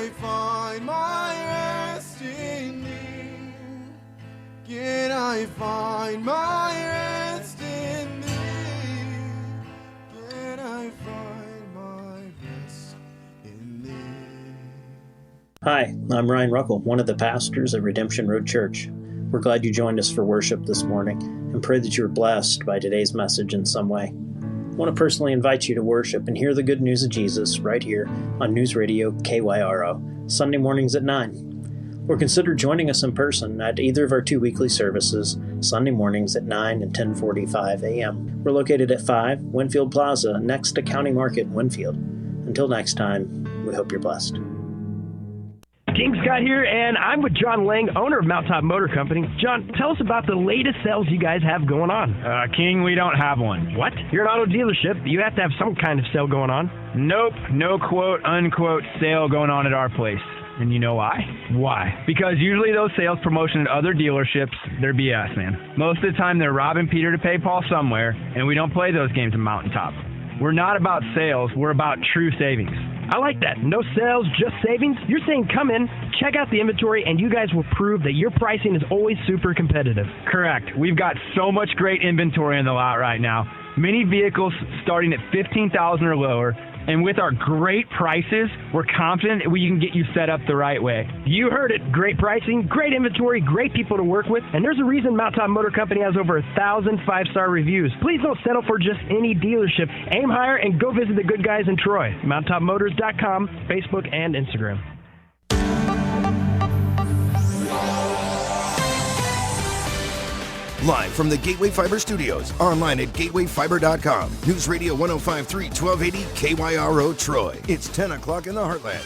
I find my rest in thee? Can I find my rest in thee? Can I find my rest in thee? Hi, I'm Ryan Ruckel, one of the pastors at Redemption Road Church. We're glad you joined us for worship this morning and pray that you were blessed by today's message in some way. I want to personally invite you to worship and hear the good news of Jesus right here on News Radio KYRO, Sunday mornings at 9. Or consider joining us in person at either of our two weekly services, Sunday mornings at 9 and 10:45 a.m. We're located at 5 Winfield Plaza, next to County Market in Winfield. Until next time, we hope you're blessed. King Scott here, and I'm with John Lang, owner of Mountaintop Motor Company. John, tell us about the latest sales you guys have going on. King, we don't have one. What? You're an auto dealership. You have to have some kind of sale going on. Nope, no quote, unquote sale going on at our place. And you know why? Why? Because usually those sales promotion at other dealerships, they're BS, man. Most of the time they're robbing Peter to pay Paul somewhere, and we don't play those games at Mountaintop. We're not about sales, we're about true savings. I like that. No sales, just savings. You're saying come in, check out the inventory, and you guys will prove that your pricing is always super competitive. Correct. We've got so much great inventory in the lot right now. Many vehicles starting at $15,000 or lower. And with our great prices, we're confident we can get you set up the right way. You heard it. Great pricing, great inventory, great people to work with. And there's a reason Mountaintop Motor Company has over 1,000 five-star reviews. Please don't settle for just any dealership. Aim higher and go visit the good guys in Troy. MountaintopMotors.com, Facebook, and Instagram. Live from the Gateway Fiber Studios, online at gatewayfiber.com. News Radio 105.3, 1280 KYRO Troy. It's 10 o'clock in the Heartland.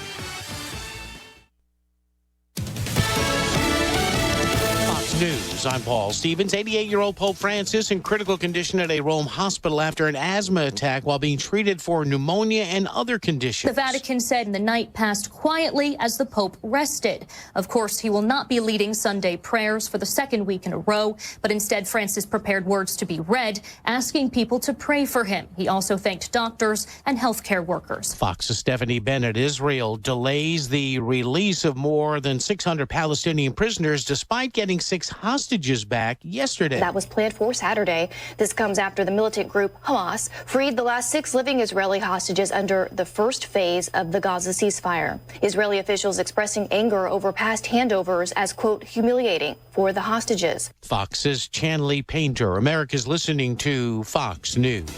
Fox News, I'm Paul Stevens. 88-year-old Pope Francis in critical condition at a Rome hospital after an asthma attack while being treated for pneumonia and other conditions. The Vatican said the night passed quietly as the Pope rested. Of course, he will not be leading Sunday prayers for the second week in a row, but instead Francis prepared words to be read, asking people to pray for him. He also thanked doctors and healthcare workers. Fox's Stephanie Bennett. Israel delays the release of more than 600 Palestinian prisoners despite getting 6 hostages back yesterday. That was planned for Saturday. This comes after the militant group Hamas freed the last 6 living Israeli hostages under the first phase of the Gaza ceasefire. Israeli officials expressing anger over past handovers as, quote, humiliating for the hostages. Fox's Chanley Painter. America's listening to Fox News.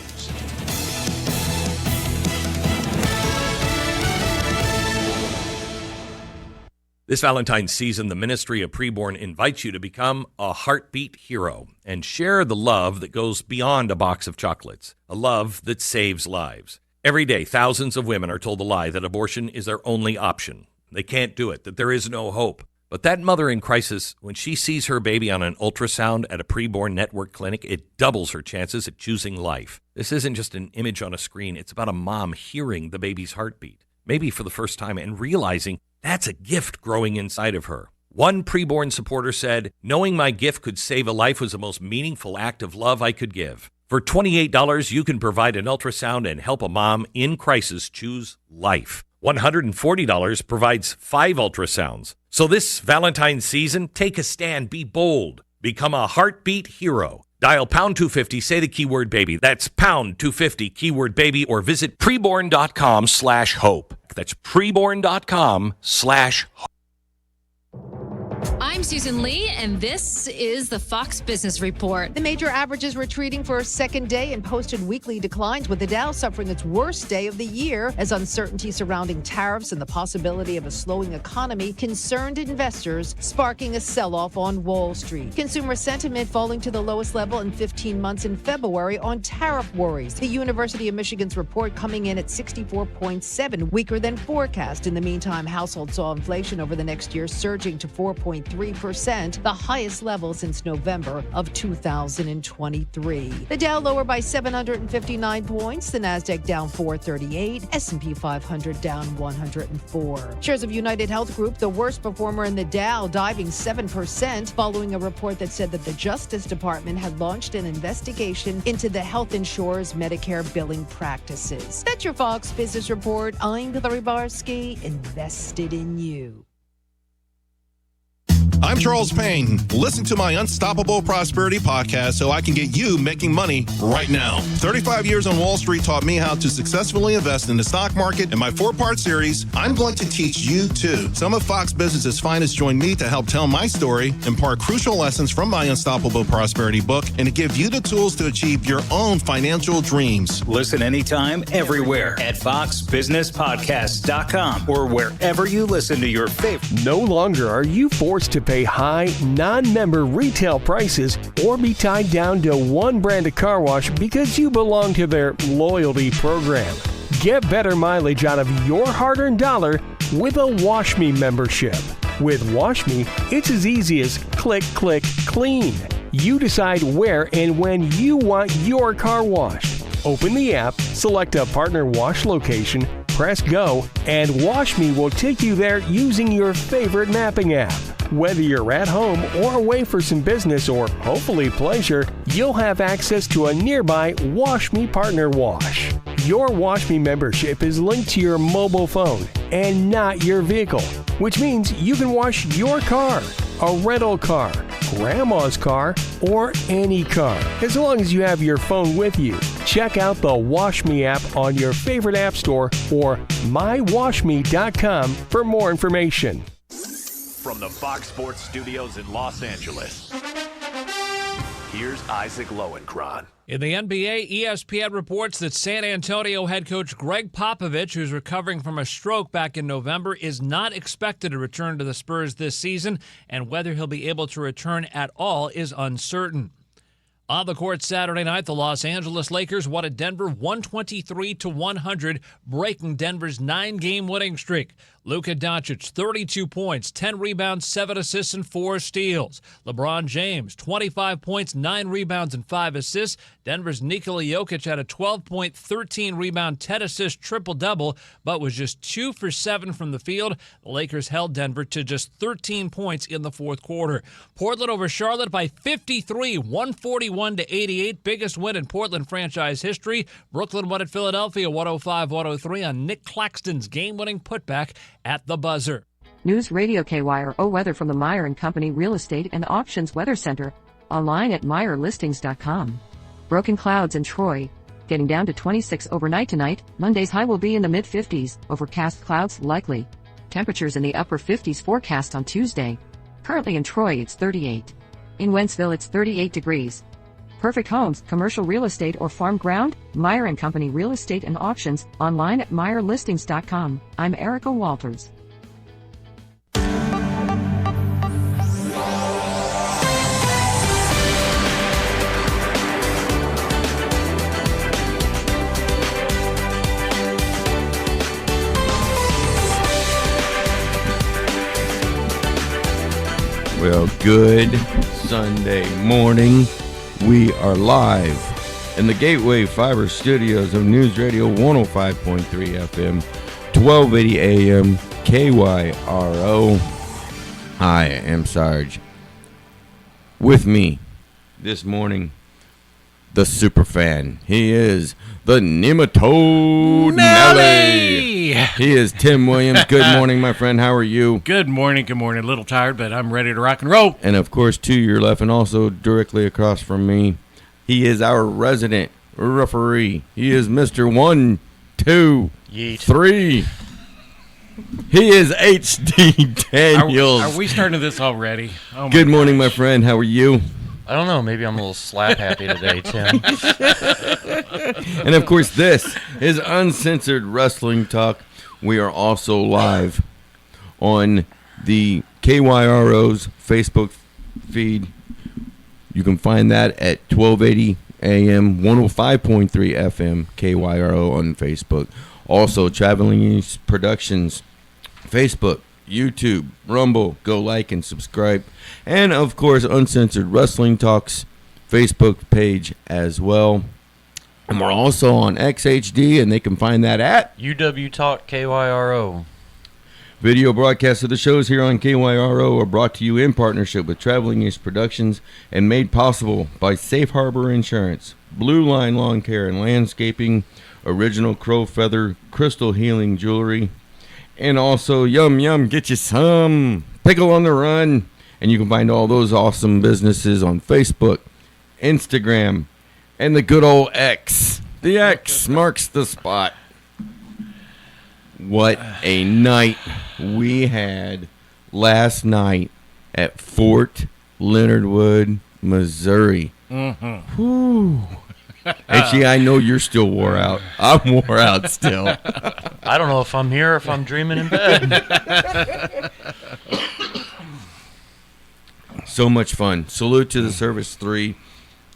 This Valentine's season, the Ministry of Preborn invites you to become a heartbeat hero and share the love that goes beyond a box of chocolates, a love that saves lives. Every day, thousands of women are told the lie that abortion is their only option. They can't do it, that there is no hope. But that mother in crisis, when she sees her baby on an ultrasound at a preborn network clinic, it doubles her chances at choosing life. This isn't just an image on a screen. It's about a mom hearing the baby's heartbeat, maybe for the first time, and realizing that's a gift growing inside of her. One preborn supporter said, "Knowing my gift could save a life was the most meaningful act of love I could give." For $28, you can provide an ultrasound and help a mom in crisis choose life. $140 provides 5 ultrasounds. So this Valentine's season, take a stand, be bold, become a heartbeat hero. Dial pound 250, say the keyword baby. That's pound 250, keyword baby, or visit preborn.com/hope. That's preborn.com/hope. I'm Susan Lee, and this is the Fox Business Report. The major averages retreating for a second day and posted weekly declines, with the Dow suffering its worst day of the year as uncertainty surrounding tariffs and the possibility of a slowing economy concerned investors, sparking a sell-off on Wall Street. Consumer sentiment falling to the lowest level in 15 months in February on tariff worries. The University of Michigan's report coming in at 64.7, weaker than forecast. In the meantime, households saw inflation over the next year surging to 4.3% 0.8%, the highest level since November of 2023. The Dow lower by 759 points, the Nasdaq down 438, S&P 500 down 104. Shares of United Health Group, the worst performer in the Dow, diving 7% following a report that said that the Justice Department had launched an investigation into the health insurer's Medicare billing practices. That's your Fox Business Report. I'm Hillary Barsky, invested in you. I'm Charles Payne. Listen to my Unstoppable Prosperity podcast so I can get you making money right now. 35 years on Wall Street taught me how to successfully invest in the stock market. In my 4-part series, I'm going to teach you too. Some of Fox Business's finest join me to help tell my story, impart crucial lessons from my Unstoppable Prosperity book, and to give you the tools to achieve your own financial dreams. Listen anytime, everywhere at foxbusinesspodcast.com or wherever you listen to your favorite. No longer are you forced to pay high, non-member retail prices or be tied down to one brand of car wash because you belong to their loyalty program. Get better mileage out of your hard-earned dollar with a Wash Me membership. With Wash Me, it's as easy as click, click, clean. You decide where and when you want your car washed. Open the app, select a partner wash location, press go, and Wash Me will take you there using your favorite mapping app. Whether you're at home or away for some business or hopefully pleasure, you'll have access to a nearby Wash Me partner wash. Your Wash Me membership is linked to your mobile phone and not your vehicle, which means you can wash your car, a rental car, grandma's car, or any car, as long as you have your phone with you. Check out the Wash Me app on your favorite app store or mywashme.com for more information. From the Fox Sports Studios in Los Angeles, here's Isaac Lowenkron. In the NBA, ESPN reports that San Antonio head coach Greg Popovich, who's recovering from a stroke back in November, is not expected to return to the Spurs this season, and whether he'll be able to return at all is uncertain. On the court Saturday night, the Los Angeles Lakers won at Denver 123-100, breaking Denver's 9-game winning streak. Luka Doncic, 32 points, 10 rebounds, 7 assists, and 4 steals. LeBron James, 25 points, 9 rebounds, and 5 assists. Denver's Nikola Jokic had a 12-point, 13-rebound, 10-assist triple-double, but was just 2 for 7 from the field. The Lakers held Denver to just 13 points in the fourth quarter. Portland over Charlotte by 53, 141-88, biggest win in Portland franchise history. Brooklyn won at Philadelphia 105-103 on Nick Claxton's game-winning putback at the buzzer. News Radio KYRO weather from the Meyer & Company Real Estate and Auctions Weather Center. Online at MeyerListings.com. Broken clouds in Troy. Getting down to 26 overnight tonight. Monday's high will be in the mid-50s. Overcast clouds likely. Temperatures in the upper 50s forecast on Tuesday. Currently in Troy it's 38. In Wentzville it's 38 degrees. Perfect homes, commercial real estate or farm ground? Meyer & Company Real Estate and Auctions, online at MeyerListings.com. I'm Erica Walters. Well, good Sunday morning. We are live in the Gateway Fiber Studios of News Radio 105.3 FM, 1280 AM, KYRO. I am Sarge. With me this morning, the superfan. He is the Nematode Nelly. He is Tim Williams. Good morning, my friend. How are you? Good morning. Good morning. A little tired, but I'm ready to rock and roll. And, of course, to your left and also directly across from me, he is our resident referee. He is Mr. 1, 2, Yeet. 3. He is H.D. Daniels. Are we starting this already? Oh, Good morning, my friend. How are you? I don't know. Maybe I'm a little slap happy today, Tim. And, of course, this is Uncensored Wrestling Talk. We are also live on the KYRO's Facebook feed. You can find that at 1280 AM, 105.3 FM, KYRO on Facebook. Also, Traveling East Productions Facebook. YouTube, Rumble. Go like and subscribe. And, of course, Uncensored Wrestling Talks Facebook page as well. And we're also on XHD, and they can find that at UW Talk KYRO. Video broadcasts of the shows here on KYRO are brought to you in partnership with Traveling East Productions and made possible by Safe Harbor Insurance, Blue Line Lawn Care and Landscaping, Original Crow Feather Crystal Healing Jewelry, and also Yum Yum, get you some Pickle on the Run. And you can find all those awesome businesses on Facebook, Instagram, and the good old X. The X marks the spot. What a night we had last night at Fort Leonard Wood, Missouri. Mm-hmm. Whew. Actually, I know you're still wore out. I'm wore out still. I don't know if I'm here or if I'm dreaming in bed. So much fun. Salute to the Service 3.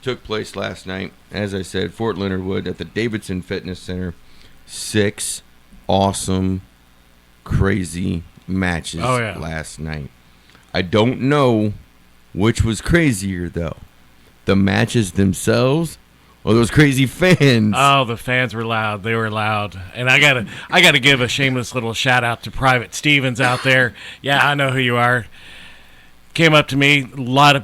Took place last night. As I said, Fort Leonard Wood at the Davidson Fitness Center. 6 awesome, crazy matches last night. I don't know which was crazier, though. The matches themselves or those crazy fans. Oh, the fans were loud. They were loud. And I gotta give a shameless little shout out to Private Stevens out there. Yeah, I know who you are. Came up to me, a lot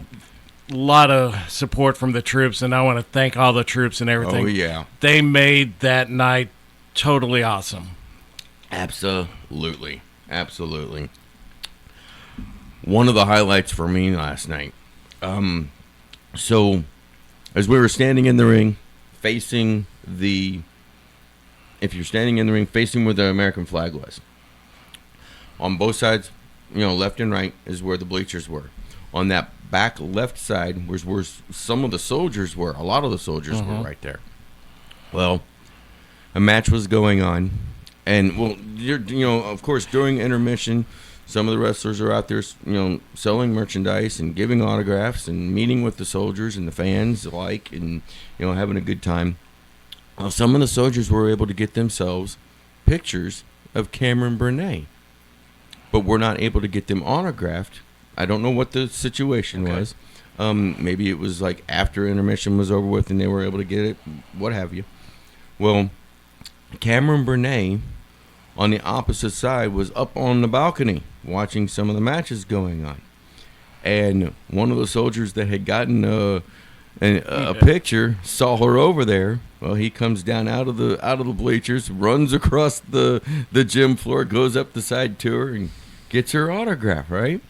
of support from the troops, and I want to thank all the troops and everything. Oh, yeah. They made that night totally awesome. Absolutely. Absolutely. One of the highlights for me last night. So, as we were standing in the ring, facing if you're standing in the ring, facing where the American flag was. On both sides, left and right is where the bleachers were. On that back left side was where some of the soldiers were. A lot of the soldiers were right there. Well, a match was going on. And, of course, during intermission, some of the wrestlers are out there, selling merchandise and giving autographs and meeting with the soldiers and the fans alike and, having a good time. Well, some of the soldiers were able to get themselves pictures of Cameron Burnett, but were not able to get them autographed. I don't know what the situation was. Maybe it was like after intermission was over with and they were able to get it, what have you. Well, Cameron Burnett on the opposite side was up on the balcony watching some of the matches going on. And one of the soldiers that had gotten a picture saw her over there. Well, he comes down out of the bleachers, runs across the gym floor, goes up the side to her and gets her autograph, right?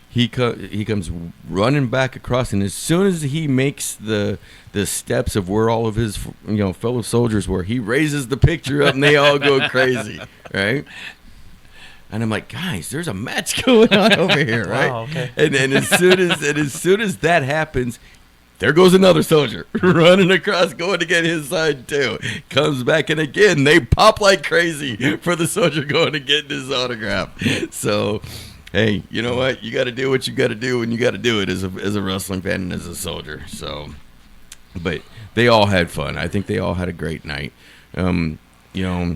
He comes running back across, and as soon as he makes the steps of where all of his fellow soldiers were, he raises the picture up, and they all go crazy, right? And I'm like, guys, there's a match going on over here, right? Wow, okay. And as soon as that happens, there goes another soldier running across, going to get his side too. Comes back, and again, they pop like crazy for the soldier going to get his autograph. So, hey, you know what? You got to do what you got to do, and you got to do it as a wrestling fan and as a soldier. So, but they all had fun. I think they all had a great night. Did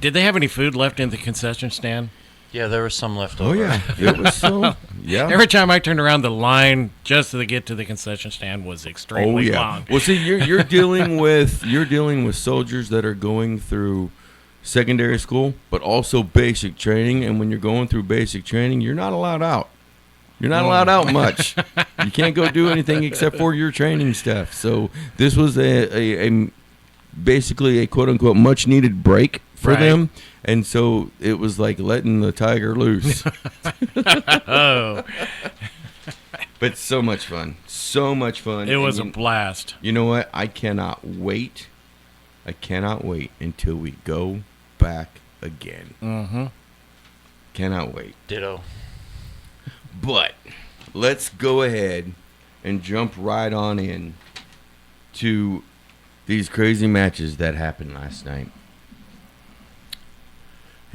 they have any food left in the concession stand? Yeah, there was some left over. Oh yeah, it was so. Yeah. Every time I turned around, the line just to get to the concession stand was extremely long. Well, see, you're dealing with soldiers that are going through secondary school, but also basic training. And when you're going through basic training, you're not allowed out. You're not allowed out much. You can't go do anything except for your training stuff. So this was a basically a quote unquote much needed break for them. And so it was like letting the tiger loose. Oh. But so much fun. So much fun. It was a blast. You know what? I cannot wait. Until we go back again. Mm-hmm. Cannot wait. Ditto. But let's go ahead and jump right on in to these crazy matches that happened last night.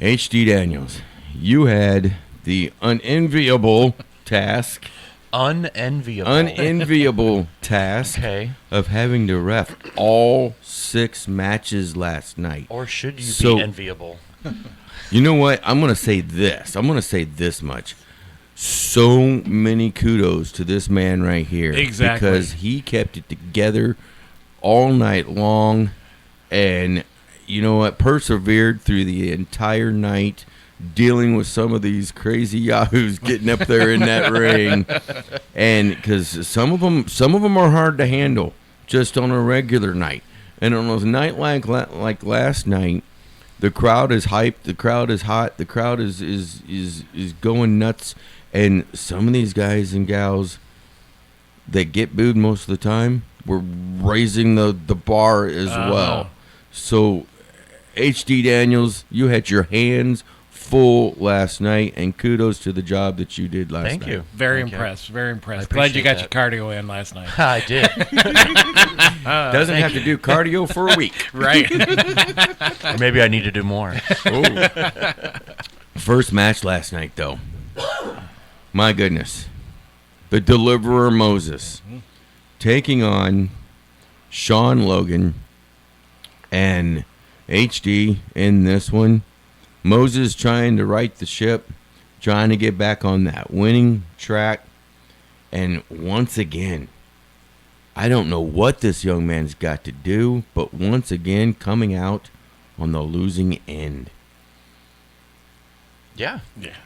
H.D. Daniels, you had the unenviable task. Unenviable task of having to ref all 6 matches last night. Or should you be enviable? You know what? I'm going to say this. I'm going to say this much. so many kudos to this man right here. Exactly. Because he kept it together all night long, and you know what, persevered through the entire night, dealing with some of these crazy yahoos getting up there in that ring, and because some of them are hard to handle just on a regular night, and on a night like last night, the crowd is hyped, the crowd is hot, the crowd is going nuts, and some of these guys and gals that get booed most of the time were raising the bar as well. So, HD Daniels, you had your hands full last night, and kudos to the job that you did last night. Thank you. Very Thank impressed. you. Very impressed. I Glad you got appreciate your cardio in last night. I did. Doesn't have to do cardio for a week. Right. Or maybe I need to do more. First match last night, though. My goodness. The Deliverer Moses taking on Sean Logan and HD in this one. Moses trying to right the ship, trying to get back on that winning track. And once again, I don't know what this young man's got to do, but once again coming out on the losing end. Yeah.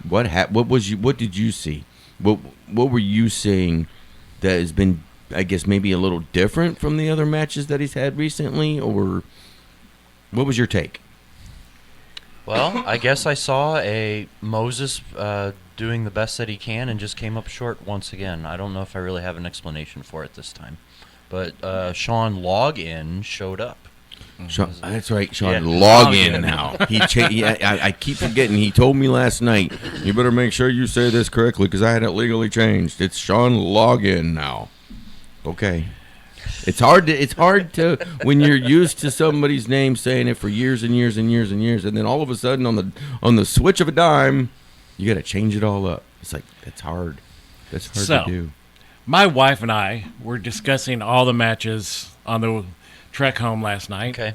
What did you see? What were you seeing that has been, I guess, maybe a little different from the other matches that he's had recently, or what was your take? Well, I guess I saw a Moses doing the best that he can and just came up short once again. I don't know if I really have an explanation for it this time. But Sean Login showed up. Sean, that's right, Sean. Yeah. Log in now. I keep forgetting. He told me last night, you better make sure you say this correctly because I had it legally changed. It's Sean Login now. Okay. It's hard to when you're used to somebody's name saying it for years and years and years and years, and then all of a sudden on the switch of a dime, you got to change it all up. It's like that's hard. That's hard to do. My wife and I were discussing all the matches on the trek home last night. Okay.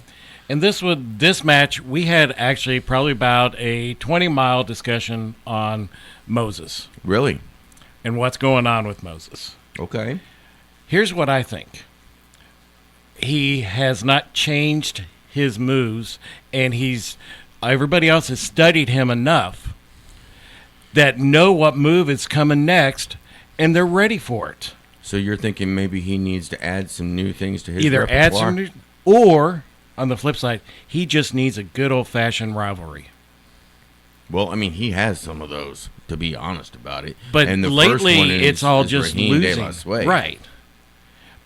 And this match, we had actually probably about a 20-mile discussion on Moses. Really? And what's going on with Moses. Okay. Here's what I think. He has not changed his moves, and everybody else has studied him enough that know what move is coming next, and they're ready for it. So you're thinking maybe he needs to add some new things to his Either repertoire? add some new, or on the flip side, he just needs a good old-fashioned rivalry. Well, I mean, he has some of those, to be honest about it. But and the lately, first one it's all just Raheem De La losing. Suede. Right.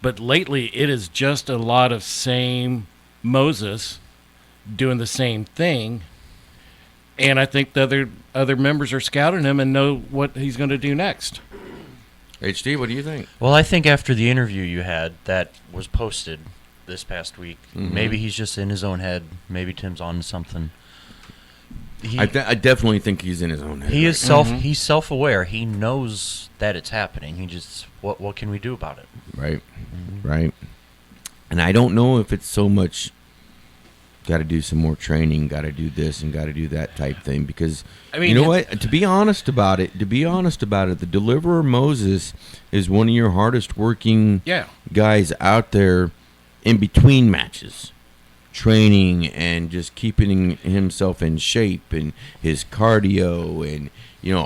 But lately, it is just a lot of same Moses doing the same thing. And I think the other members are scouting him and know what he's going to do next. HD, what do you think? Well, I think after the interview you had that was posted this past week, Mm-hmm. maybe he's just in his own head. Maybe Tim's on to something. I definitely think he's in his own head. He right is now. he's self-aware. He knows that it's happening. He just what can we do about it? Right. Right. And I don't know if it's so much got to do some more training, got to do this and got to do that type thing, because I mean, you know what? To be honest about it, the Deliverer Moses is one of your hardest working guys out there in between matches. Training and just keeping himself in shape and his cardio and,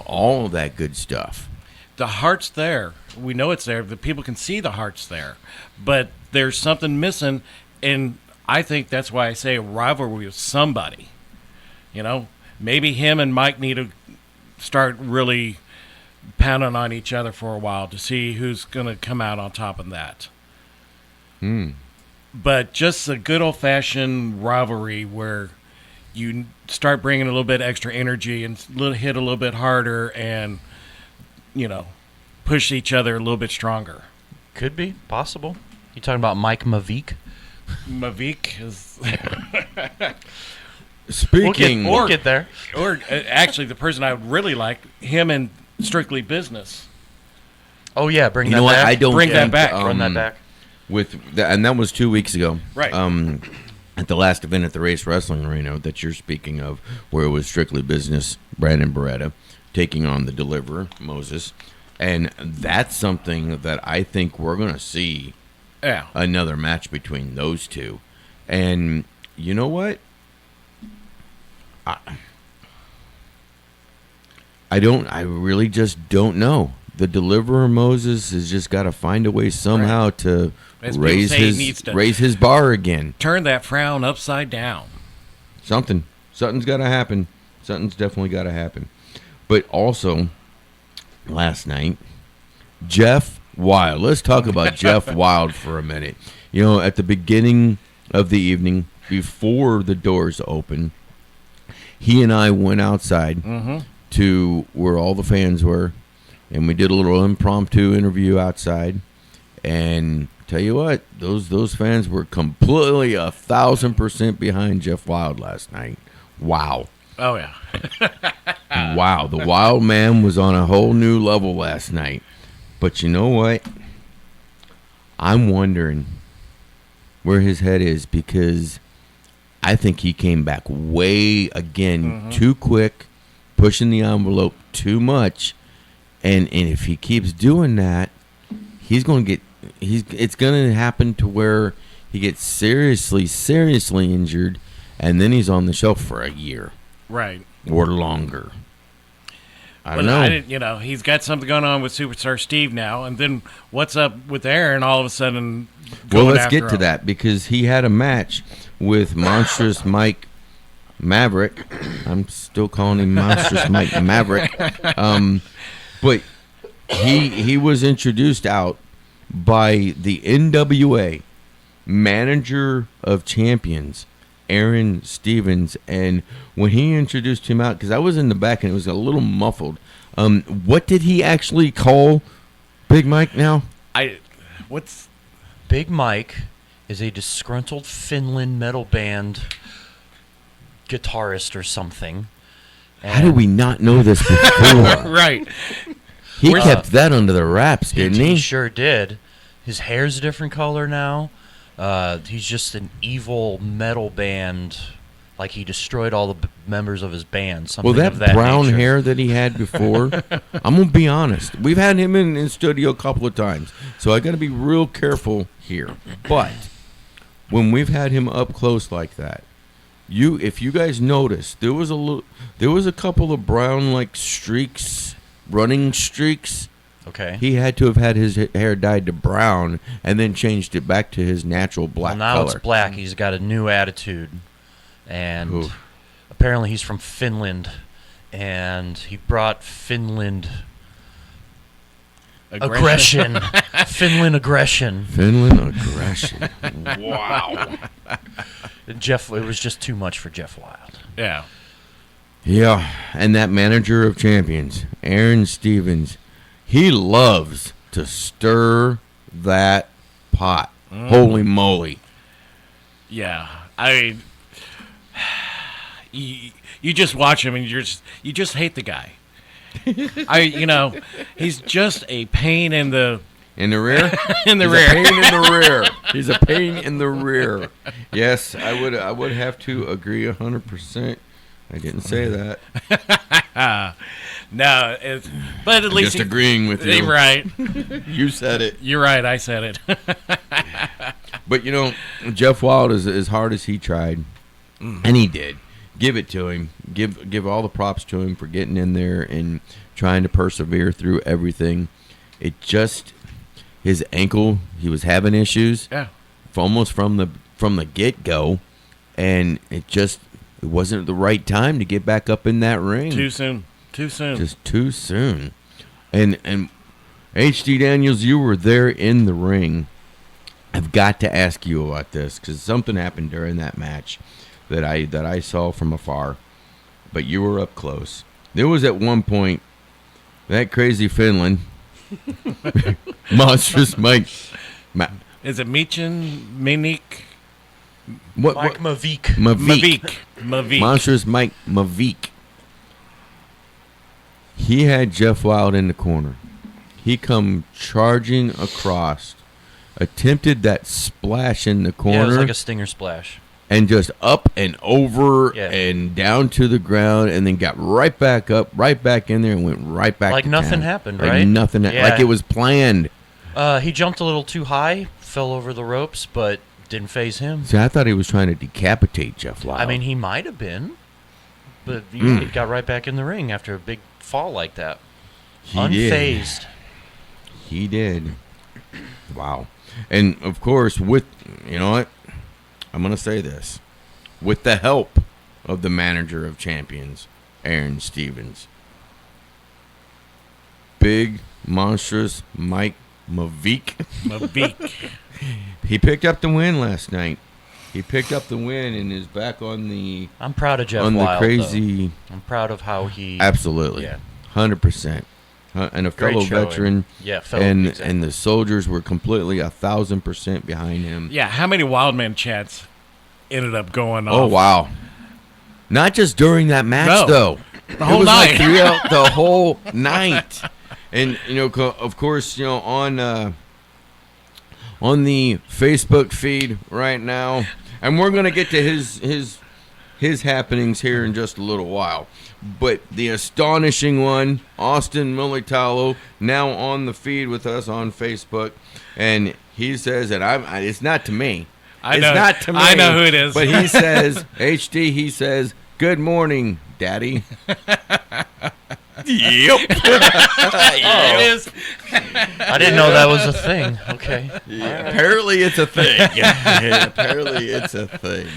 all of that good stuff. The heart's there. We know it's there. The people can see the heart's there. But there's something missing, and I think that's why I say a rivalry with somebody. Maybe him and Mike need to start really pounding on each other for a while to see who's going to come out on top of that. But just a good old-fashioned rivalry where you start bringing a little bit extra energy and hit a little bit harder and, push each other a little bit stronger. Could be possible. You talking about Mike Mavic? Mavic is. Speaking, we'll get there. Or actually, the person I would really like, him and Strictly Business. Oh yeah, bring you that know back. What? I don't bring think, that back. Run that back. And that was 2 weeks ago. Right. At the last event at the Race Wrestling Arena that you're speaking of, where it was Strictly Business, Brandon Beretta, taking on the Deliverer, Moses. And that's something that I think we're going to see another match between those two. And you know what? I really just don't know. The Deliverer Moses has just got to find a way somehow to raise his bar again. Turn that frown upside down. Something's got to happen. Something's definitely got to happen. But also, last night, Jeff Wild. Let's talk about Jeff Wild for a minute. You know, at the beginning of the evening, before the doors open, he and I went outside to where all the fans were, and we did a little impromptu interview outside. And tell you what, those fans were completely 1,000% behind Jeff Wild last night. Wow. Oh, yeah. Wow. The Wild Man was on a whole new level last night. But you know what? I'm wondering where his head is, because I think he came back way, again, too quick, pushing the envelope too much. And if he keeps doing that, it's going to happen to where he gets seriously injured, and then he's on the shelf for a year. Right. Or longer. I don't know. He's got something going on with Superstar Steve now, and then what's up with Aaron all of a sudden? Well, let's get to that, because he had a match with Monstrous Mike Maverick. I'm still calling him Monstrous Mike Maverick. But he was introduced out by the NWA manager of champions, Aaron Stevens. And when he introduced him out, because I was in the back and it was a little muffled, what did he actually call Big Mike now? Big Mike is a disgruntled Finland metal band guitarist or something. How did we not know this before? Right. He kept that under the wraps, didn't he? He sure did. His hair's a different color now. He's just an evil metal band. Like, he destroyed all the members of his band. Well, that brown nature. hair that he had before, I'm going to be honest. We've had him in studio a couple of times, so I got to be real careful here. But when we've had him up close like that, if you guys notice, there was a couple of brown like streaks, running streaks. Okay. He had to have had his hair dyed to brown and then changed it back to his natural black color. Now it's black. He's got a new attitude. And apparently he's from Finland. And he brought Finland aggression. Finland aggression. Finland aggression. Wow. It was just too much for Jeff Wild. Yeah. Yeah, and that manager of champions, Aaron Stevens, he loves to stir that pot. Holy moly. Yeah. You just watch him and you just hate the guy. He's just a pain in the rear. In the He's rear. A pain in the rear. He's a pain in the rear. Yes, I would have to agree 100%. I didn't say that. No, but at least just agreeing with you. Right. You said it. You're right. I said it. But Jeff Wild, as hard as he tried, and he did, give it to him. Give all the props to him for getting in there and trying to persevere through everything. It just, his ankle, he was having issues. Yeah. Almost from the get-go, and it wasn't the right time to get back up in that ring. Too soon. Just too soon. And H.D. Daniels, you were there in the ring. I've got to ask you about this, because something happened during that match that I saw from afar, but you were up close. There was at one point that crazy Finland, Monstrous Mike. Is it Minik? Mike Mavik. Mavik. Monstrous Mike Mavik. He had Jeff Wild in the corner. He come charging across, attempted that splash in the corner. Yeah, it was like a stinger splash. and just up and over and down to the ground, and then got right back up, right back in there, and went right back like to nothing town. happened, like right? Nothing, like it was planned. He jumped a little too high, fell over the ropes, but didn't phase him. See, I thought he was trying to decapitate Jeff Lyle. I mean, he might have been, but he got right back in the ring after a big fall like that. Unfazed. He did. Wow. And, of course, with, you know what? I'm going to say this. With the help of the manager of champions, Aaron Stevens, big, monstrous Mike Mavic. He picked up the win last night. He picked up the win and is back on the. I'm proud of Jeff on Lyle, the crazy. though. I'm proud of how he. Absolutely. 100%. And a Great fellow showing. veteran. Yeah, and the soldiers were completely 1,000% behind him. Yeah, how many Wildman chants ended up going off? Oh, wow. Not just during that match, though. The whole it was night. Like throughout the whole night. And, you know, of course, you know, on the Facebook feed right now, and we're going to get to his happenings here in just a little while. But the astonishing one, Austin Militalo, now on the feed with us on Facebook, and he says that it's not to me. I know who it is. But he says, HD, he says, "Good morning, Daddy." Yep. It is. I didn't know that was a thing. Okay. Yeah, apparently it's a thing. Apparently it's a thing.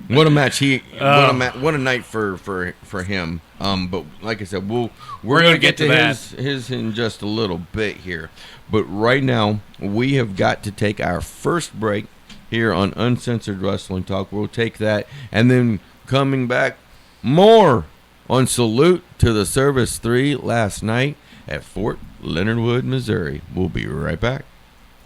What a match! What a night for him. But like I said, we're gonna get to his in just a little bit here. But right now, we have got to take our first break here on Uncensored Wrestling Talk. We'll take that, and then coming back, more on Salute to the Service 3 last night at Fort Leonard Wood, Missouri. We'll be right back.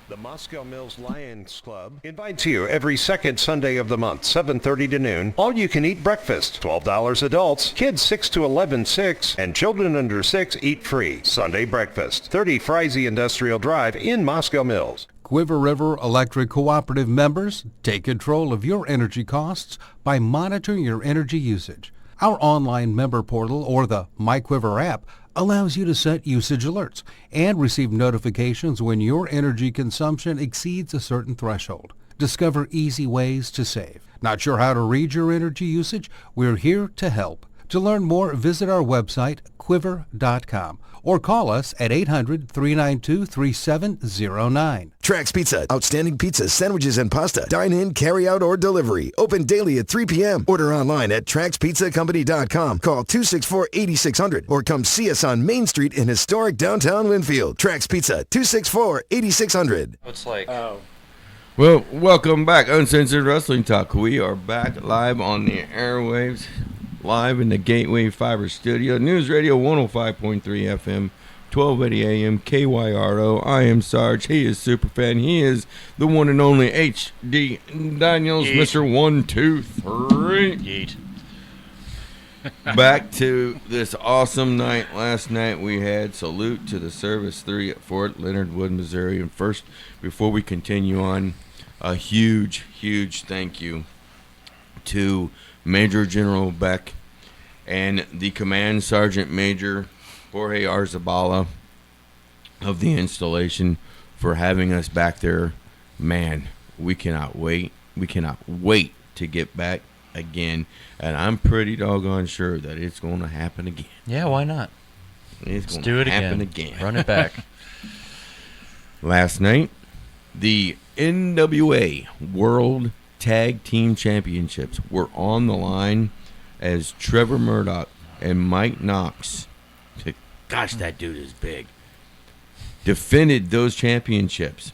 The Moscow Mills Lions Club invites you every second Sunday of the month, 7:30 to noon. All-you-can-eat breakfast, $12 adults, kids 6 to 11, $6, and children under 6 eat free. Sunday breakfast, 30 Friese Industrial Drive in Moscow Mills. Quiver River Electric Cooperative members, take control of your energy costs by monitoring your energy usage. Our online member portal or the MyQuiver app allows you to set usage alerts and receive notifications when your energy consumption exceeds a certain threshold. Discover easy ways to save. Not sure how to read your energy usage? We're here to help. To learn more, visit our website, quiver.com, or call us at 800-392-3709. Trax Pizza. Outstanding pizzas, sandwiches, and pasta. Dine in, carry out, or delivery. Open daily at 3 p.m. Order online at TraxPizzaCompany.com. Call 264-8600 or come see us on Main Street in historic downtown Winfield. Trax Pizza, 264-8600. It's like... Well, welcome back, Uncensored Wrestling Talk. We are back live on the airwaves, live in the Gateway Fiber Studio, News Radio 105.3 FM, 1280 AM, KYRO. I am Sarge. He is Superfan. He is the one and only HD Daniels, Yeet. Mr. 123. Yeet. Back to this awesome night. Last night we had Salute to the Service 3 at Fort Leonard Wood, Missouri. And first, before we continue on, a huge, huge thank you to Major General Beck and the Command Sergeant Major Jorge Arzabala of the installation for having us back there. Man, we cannot wait. We cannot wait to get back again, and I'm pretty doggone sure that it's going to happen again. Yeah, why not? Let's do it again. Run it back. Last night, the NWA World Tag Team Championships were on the line as Trevor Murdoch and Mike Knox, gosh, that dude is big, defended those championships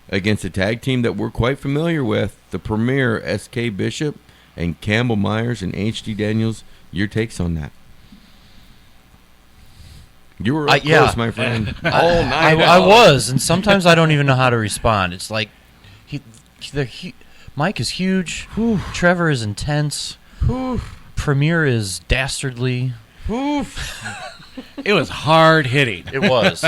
against a tag team that we're quite familiar with, the Premier SK Bishop and Campbell Myers and HD Daniels. Your takes on that? You were up close, my friend. All night. I was, and sometimes I don't even know how to respond. It's like Mike is huge. Trevor is intense. Premier is dastardly. It was hard hitting. It was.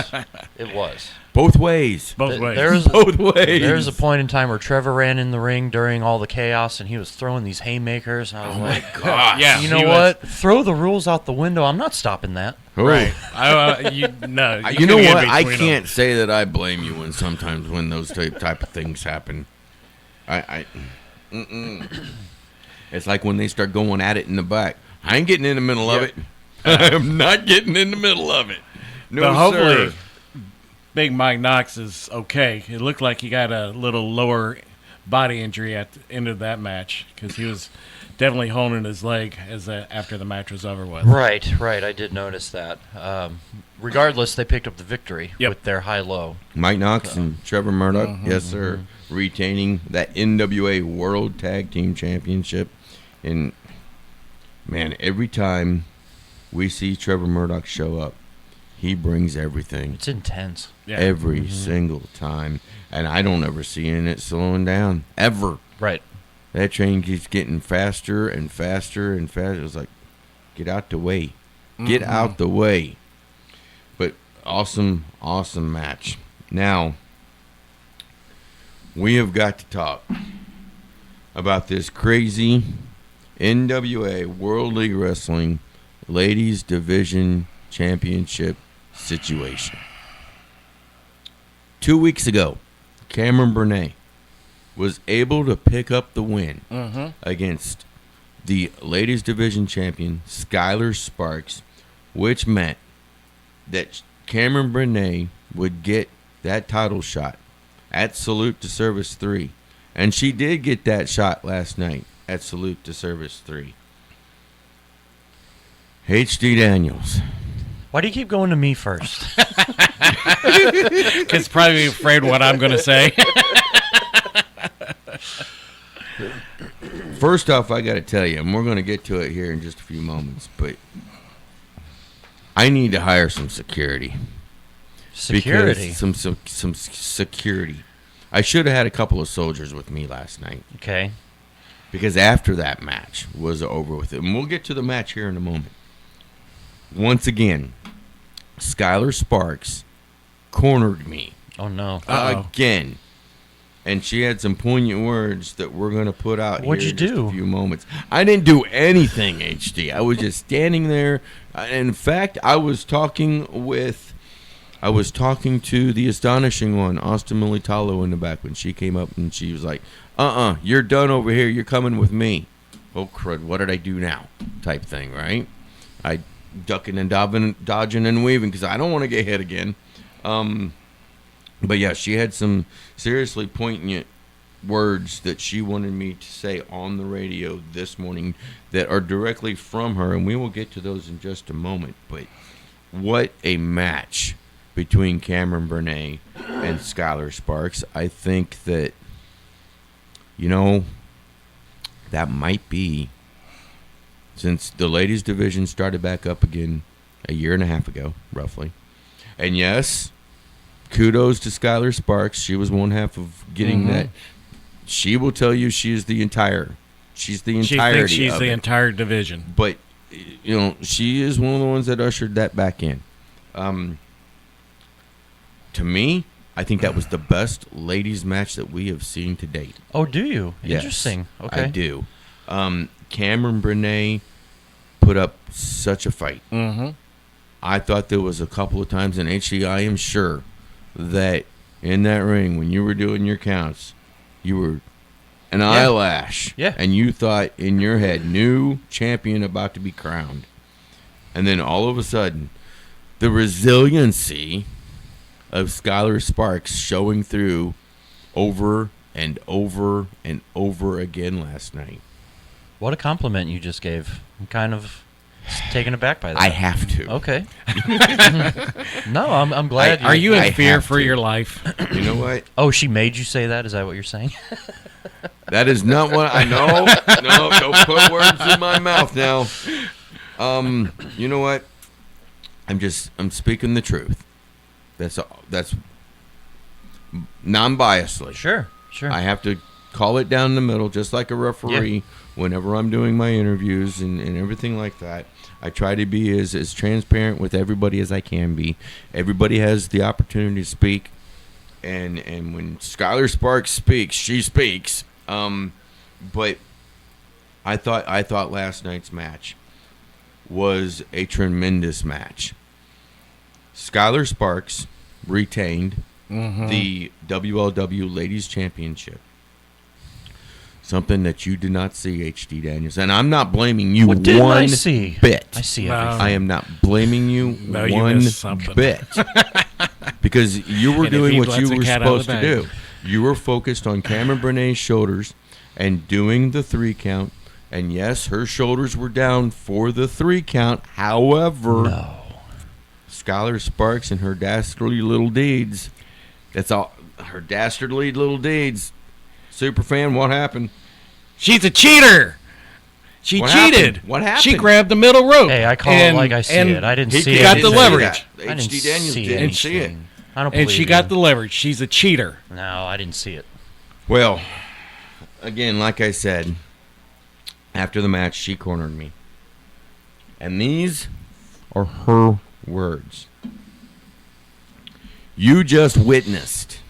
It was. Both ways. Both ways. Both ways. There's a point in time where Trevor ran in the ring during all the chaos, and he was throwing these haymakers. And I was like, gosh. Yeah, you know what? Throw the rules out the window. I'm not stopping that. Right. You know what? I can't say that I blame you when sometimes when those type of things happen. It's like when they start going at it in the back. I ain't getting in the middle of it. I'm not getting in the middle of it. No, but hopefully, sir. Big Mike Knox is okay. It looked like he got a little lower body injury at the end of that match because he was definitely holding his leg after the match was over with. Right. I did notice that. Regardless, they picked up the victory with their high-low. Mike Knox and Trevor Murdoch, yes, sir, retaining that NWA World Tag Team Championship. And, man, every time we see Trevor Murdoch show up, he brings everything. It's intense. Yeah. Every single time. And I don't ever see it slowing down. Ever. Right. That train keeps getting faster and faster and faster. It was like, get out the way. Get out the way. But awesome, awesome match. Now, we have got to talk about this crazy NWA World League Wrestling Ladies Division Championship situation. 2 weeks ago, Cameron Burnett was able to pick up the win against the Ladies Division Champion, Skylar Sparks, which meant that Cameron Burnett would get that title shot at Salute to Service 3. And she did get that shot last night at Salute to Service 3. HD Daniels. Why do you keep going to me first? Because probably afraid what I'm going to say. First off, I got to tell you, and we're going to get to it here in just a few moments, but I need to hire some security. Security? Some security. I should have had a couple of soldiers with me last night. Okay. Because after that match was over with, and we'll get to the match here in a moment. Once again, Skylar Sparks cornered me. Oh, no. Again. And she had some poignant words that we're going to put out What'd here you in just do? a few moments. I didn't do anything, HD. I was just standing there. In fact, I was talking to the astonishing one, Austin Militalo, in the back when she came up and she was like, you're done over here. You're coming with me. Oh, crud, what did I do now? Type thing, right? I ducking and dodging and weaving because I don't want to get hit again. But yeah, she had some seriously poignant words that she wanted me to say on the radio this morning that are directly from her, and we will get to those in just a moment. But what a match between Cameron Burnett and Skylar Sparks. I think that, that might be, since the ladies division started back up again a year and a half ago, roughly. And yes, kudos to Skylar Sparks. She was one half of getting that. She will tell you she's the entirety. She thinks she's the entire division. But, she is one of the ones that ushered that back in. To me, I think that was the best ladies match that we have seen to date. Oh, do you? Yes, Interesting. Okay. I do. Cameron Burnett put up such a fight. I thought there was a couple of times in HD, I am sure that in that ring, when you were doing your counts, you were an eyelash. Yeah. And you thought in your head, new champion about to be crowned. And then all of a sudden, the resiliency of Skylar Sparks showing through over and over and over again last night. What a compliment you just gave. I'm kind of taken aback by that. I have to. Okay. No, I'm glad. Are you in fear for your life? You know what? Oh, she made you say that? Is that what you're saying? That is not what I know. No, don't put words in my mouth now. You know what? I'm speaking the truth. That's non-biasly. Sure. I have to call it down the middle, just like a referee. Whenever I'm doing my interviews and everything like that, I try to be as transparent with everybody as I can be. Everybody has the opportunity to speak, and when Skylar Sparks speaks, she speaks. But I thought last night's match was a tremendous match. Skylar Sparks retained the WLW Ladies Championship. Something that you did not see, H.D. Daniels. And I'm not blaming you one bit. I see everything. I am not blaming you one bit. Because you were doing what you were supposed to do. You were focused on Cameron Brene's shoulders and doing the 3 count. And yes, her shoulders were down for the 3 count. However, Skylar Sparks and her dastardly little deeds. That's all. Her dastardly little deeds. Superfan, what happened? She's a cheater. She cheated. What happened? She grabbed the middle rope. Hey, I call it like I see it. I didn't see it. She got the leverage. H.D. Daniels didn't see it. I don't believe And she got the leverage. She's a cheater. No, I didn't see it. Well, again, like I said, after the match, she cornered me. And these are her words. You just witnessed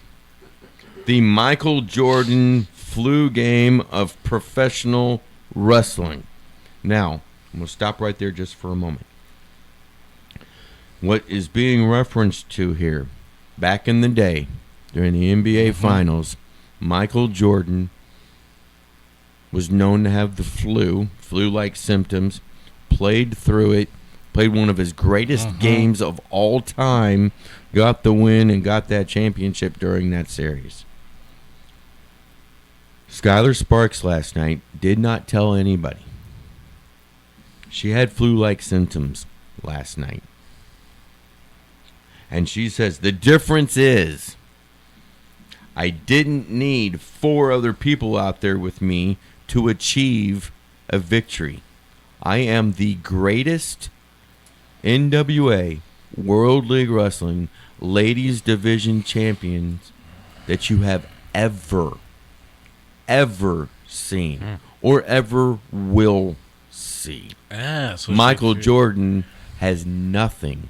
the Michael Jordan flu game of professional wrestling. Now, I'm going to stop right there just for a moment. What is being referenced to here, back in the day, during the NBA Finals, Michael Jordan was known to have the flu-like symptoms, played through it, played one of his greatest games of all time, got the win, and got that championship during that series. Skylar Sparks last night did not tell anybody. She had flu-like symptoms last night. And she says, the difference is I didn't need 4 other people out there with me to achieve a victory. I am the greatest NWA World League Wrestling Ladies Division champions that you have ever seen or ever will see. So Michael Jordan has nothing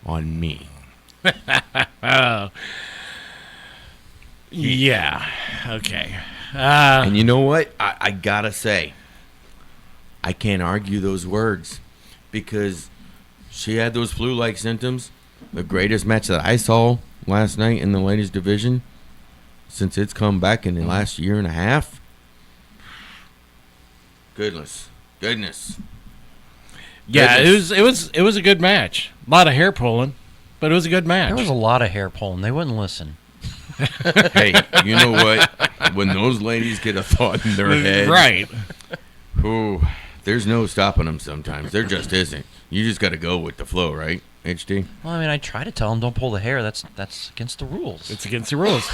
on me. Yeah. Okay. And you know what? I gotta say, I can't argue those words because she had those flu-like symptoms. The greatest match that I saw last night in the ladies division since it's come back in the last year and a half. Goodness. Yeah, it was a good match. A lot of hair pulling, but it was a good match. There was a lot of hair pulling. They wouldn't listen. Hey, you know what? When those ladies get a thought in their head, right? Ooh, there's no stopping them. Sometimes there just isn't. You just got to go with the flow, right, HD? Well, I mean, I try to tell them don't pull the hair. That's against the rules. It's against the rules.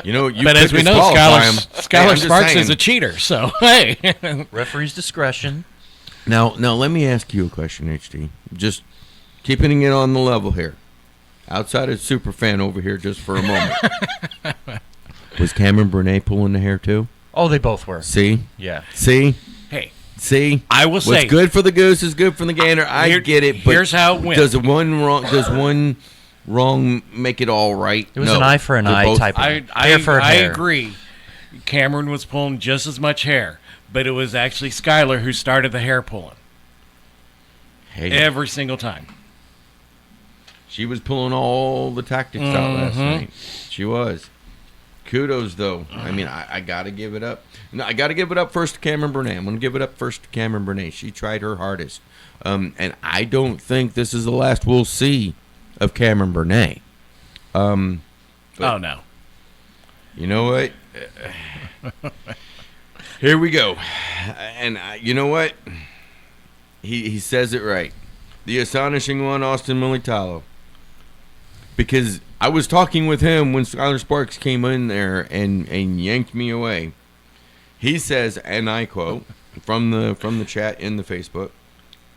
You know, but as we know, Skylar Sparks is a cheater. So hey, referee's discretion. Now, let me ask you a question, HD. Just keeping it on the level here. Outside of Superfan over here just for a moment. Was Cameron Brene pulling the hair too? Oh, they both were. See? Yeah. See? Hey. See? I will say. What's good for the goose is good for the gander. I get it. But here's how it went. Does one wrong make it all right? It was an eye for an eye type of hair for I hair. agree. Cameron was pulling just as much hair, but it was actually Skylar who started the hair pulling. Hey. Every single time. She was pulling all the tactics out last night. She was. Kudos, though. I mean, I got to give it up. No, I got to give it up first to Cameron Brene. I'm going to give it up first to Cameron Brene. She tried her hardest. And I don't think this is the last we'll see of Cameron Brene. Oh, no. You know what? Here we go. And you know what? He says it right. The astonishing one, Austin Militalo. Because I was talking with him when Skylar Sparks came in there and yanked me away. He says, and I quote from the chat in the Facebook,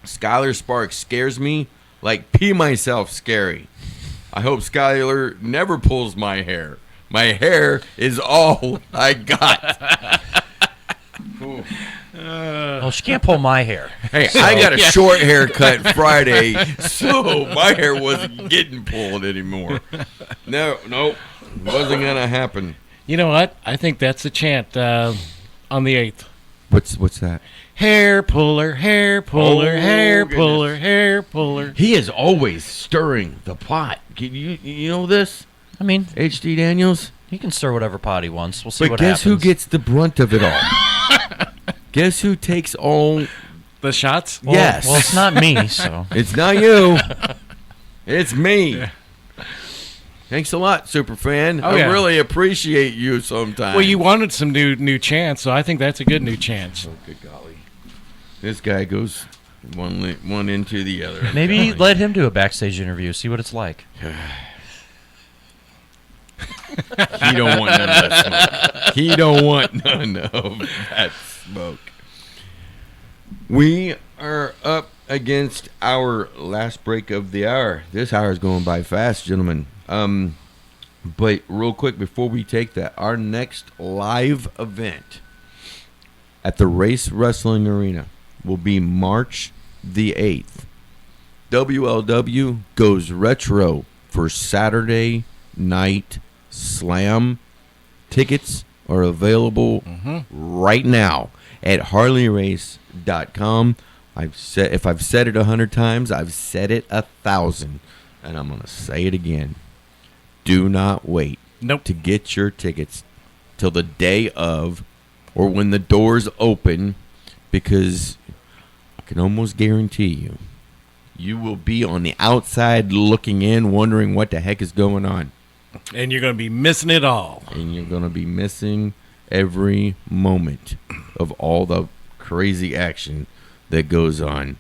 Skylar Sparks scares me like pee myself scary. I hope Skylar never pulls my hair. My hair is all I got. Well, she can't pull my hair. Hey, I got a short haircut Friday, so my hair wasn't getting pulled anymore. No, wasn't going to happen. You know what? I think that's a chant on the 8th. What's that? Hair puller, hair puller, hair puller, hair puller. He is always stirring the pot. You know this? I mean, H.D. Daniels? He can stir whatever pot he wants. We'll see but what guess happens. who gets the brunt of it all? Guess who takes all the shots? Well, yes. Well, it's not me, so. It's not you. It's me. Yeah. Thanks a lot, Superfan. I really appreciate you sometimes. Well, you wanted some new chants, so I think that's a good new chant. Oh, good golly. This guy goes one into the other. Maybe let him do a backstage interview, see what it's like. He don't want none of that smoke. He don't want none of that smoke. We are up against our last break of the hour. This hour is going by fast, gentlemen. But real quick before we take that, our next live event at the Race Wrestling Arena will be March the 8th. WLW goes retro for Saturday Night Slam. Tickets are available right now at HarleyRace.com. If I've said it 100 times, I've said it 1,000, and I'm going to say it again. Do not wait to get your tickets till the day of or when the doors open, because I can almost guarantee you will be on the outside looking in, wondering what the heck is going on. And you're going to be missing it all. And you're going to be missing every moment of all the crazy action that goes on.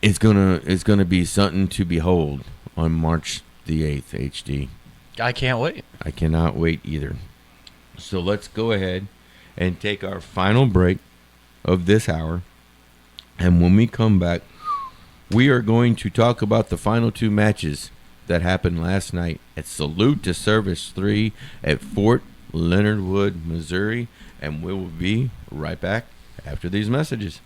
It's gonna be something to behold on March the 8th, HD. I can't wait. I cannot wait either. So let's go ahead and take our final break of this hour. And when we come back, we are going to talk about the final two matches that happened last night at Salute to Service 3 at Fort Leonard Wood, Missouri. And we will be right back after these messages.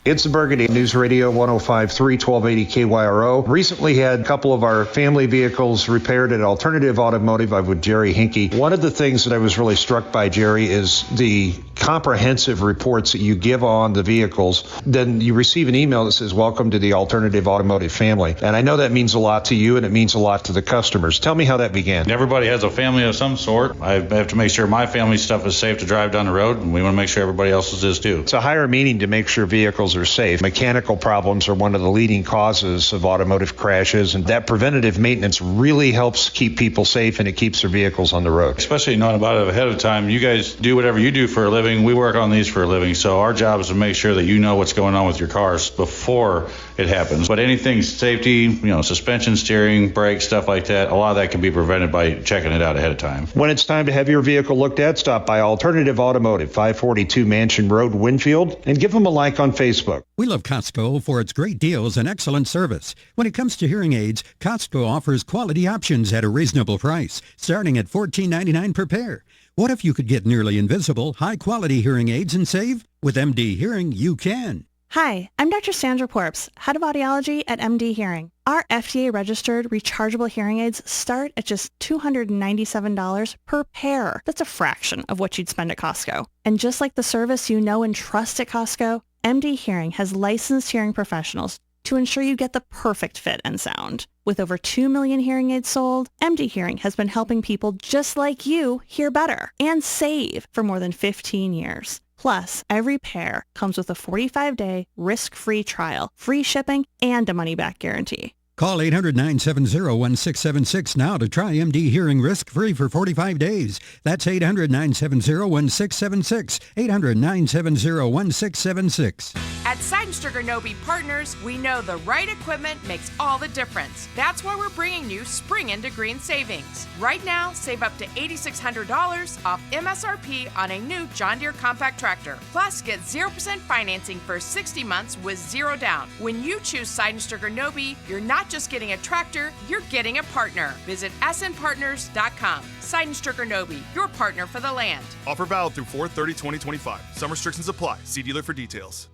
It's the Burgundy News Radio 105.3, 1280 KYRO. Recently had a couple of our family vehicles repaired at Alternative Automotive. I'm with Jerry Hinkey. One of the things that I was really struck by, Jerry, is the comprehensive reports that you give on the vehicles. Then you receive an email that says, welcome to the Alternative Automotive family. And I know that means a lot to you and it means a lot to the customers. Tell me how that began. Everybody has a family of some sort. I have to make sure my family's stuff is safe to drive down the road, and we want to make sure everybody else's is too. It's a higher meaning to make sure vehicles are safe. Mechanical problems are one of the leading causes of automotive crashes, and that preventative maintenance really helps keep people safe, and it keeps their vehicles on the road. Especially knowing about it ahead of time. You guys do whatever you do for a living. We work on these for a living, so our job is to make sure that you know what's going on with your cars before it happens. But anything safety, suspension, steering, brakes, stuff like that, a lot of that can be prevented by checking it out ahead of time. When it's time to have your vehicle looked at, stop by Alternative Automotive, 542 Mansion Road, Winfield, and give them a like on Facebook. We love Costco for its great deals and excellent service. When it comes to hearing aids, Costco offers quality options at a reasonable price, starting at $14.99 per pair. What if you could get nearly invisible, high-quality hearing aids and save? With MD Hearing, you can. Hi, I'm Dr. Sandra Porps, Head of Audiology at MD Hearing. Our FDA-registered rechargeable hearing aids start at just $297 per pair. That's a fraction of what you'd spend at Costco. And just like the service you know and trust at Costco, MD Hearing has licensed hearing professionals to ensure you get the perfect fit and sound. With over 2 million hearing aids sold, MD Hearing has been helping people just like you hear better and save for more than 15 years. Plus, every pair comes with a 45-day risk-free trial, free shipping, and a money-back guarantee. Call 800-970-1676 now to try MD Hearing risk-free for 45 days. That's 800-970-1676. 800-970-1676. At Seidenstricker Nobe Partners, we know the right equipment makes all the difference. That's why we're bringing you Spring into Green savings. Right now, save up to $8,600 off MSRP on a new John Deere compact tractor. Plus, get 0% financing for 60 months with zero down. When you choose Seidenstricker Nobe, you're not just getting a tractor, you're getting a partner. Visit snpartners.com. Seidenstricker Nobe, your partner for the land. Offer valid through 4/30/2025. Some restrictions apply. See dealer for details.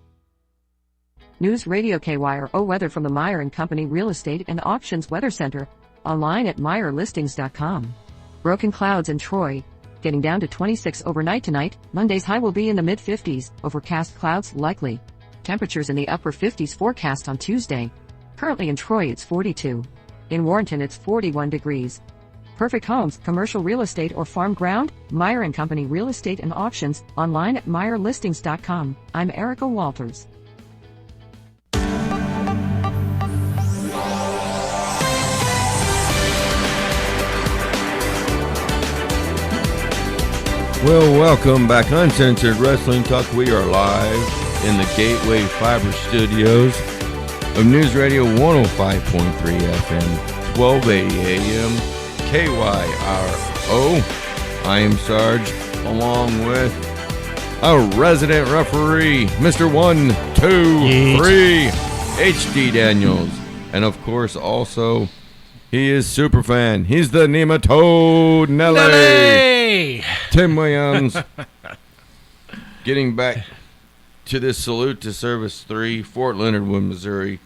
News Radio KYRO weather from the Meyer & Company Real Estate and Auctions Weather Center. Online at MeyerListings.com. Broken clouds in Troy. Getting down to 26 overnight tonight. Monday's high will be in the mid-50s. Overcast clouds likely. Temperatures in the upper 50s forecast on Tuesday. Currently in Troy it's 42. In Warrenton it's 41 degrees. Perfect homes, commercial real estate or farm ground? Meyer & Company Real Estate and Auctions. Online at MeyerListings.com. I'm Erica Walters. Well, welcome back. Uncensored Wrestling Talk. We are live in the Gateway Fiber Studios of News Radio 105.3 FM, 1280 AM, KYRO. I am Sarge, along with our resident referee, Mr. 1, 2, 3, HD Daniels. And of course, also, he is Superfan. He's the Nematode Nelly. Tim Williams. Getting back to this salute to Service 3, Fort Leonard Wood, Missouri.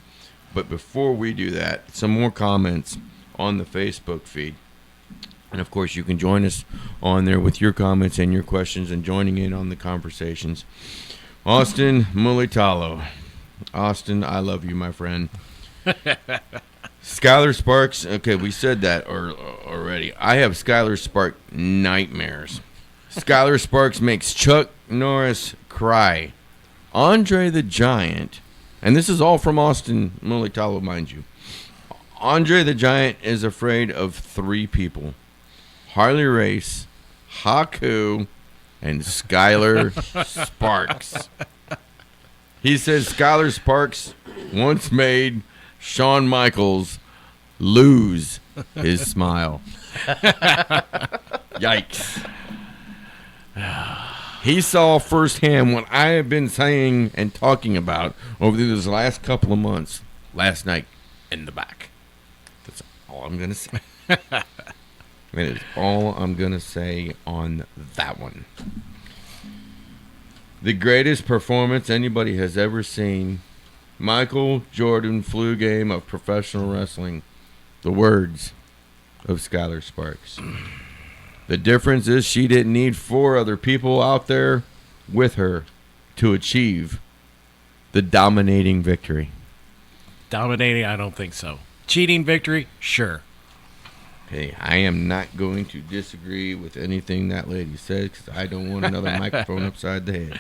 But before we do that, some more comments on the Facebook feed. And of course, you can join us on there with your comments and your questions and joining in on the conversations. Austin Mulitalo. Austin, I love you, my friend. Skylar Sparks. Okay, we said that already. I have Skylar Sparks nightmares. Skylar Sparks makes Chuck Norris cry. Andre the Giant, and this is all from Austin Mulitalo, mind you. Andre the Giant is afraid of 3 people. Harley Race, Haku, and Skylar Sparks. He says Skylar Sparks once made Shawn Michaels lose his smile. Yikes. He saw firsthand what I have been saying and talking about over these last couple of months. Last night in the back. That's all I'm going to say. That is all I'm going to say on that one. The greatest performance anybody has ever seen. Michael Jordan flu game of professional wrestling. The words of Skylar Sparks. The difference is she didn't need 4 other people out there with her to achieve the dominating victory. Dominating? I don't think so. Cheating victory? Sure. Hey, I am not going to disagree with anything that lady said because I don't want another microphone upside the head.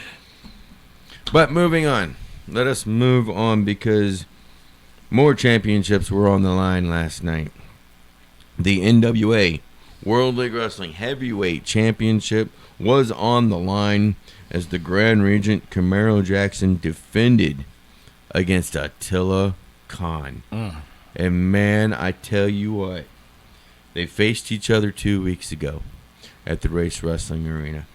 But moving on. Let us move on because more championships were on the line last night. The NWA World League Wrestling Heavyweight Championship was on the line as the Grand Regent Camaro Jackson defended against Attila Khan. And man, I tell you what, they faced each other 2 weeks ago at the Race Wrestling Arena.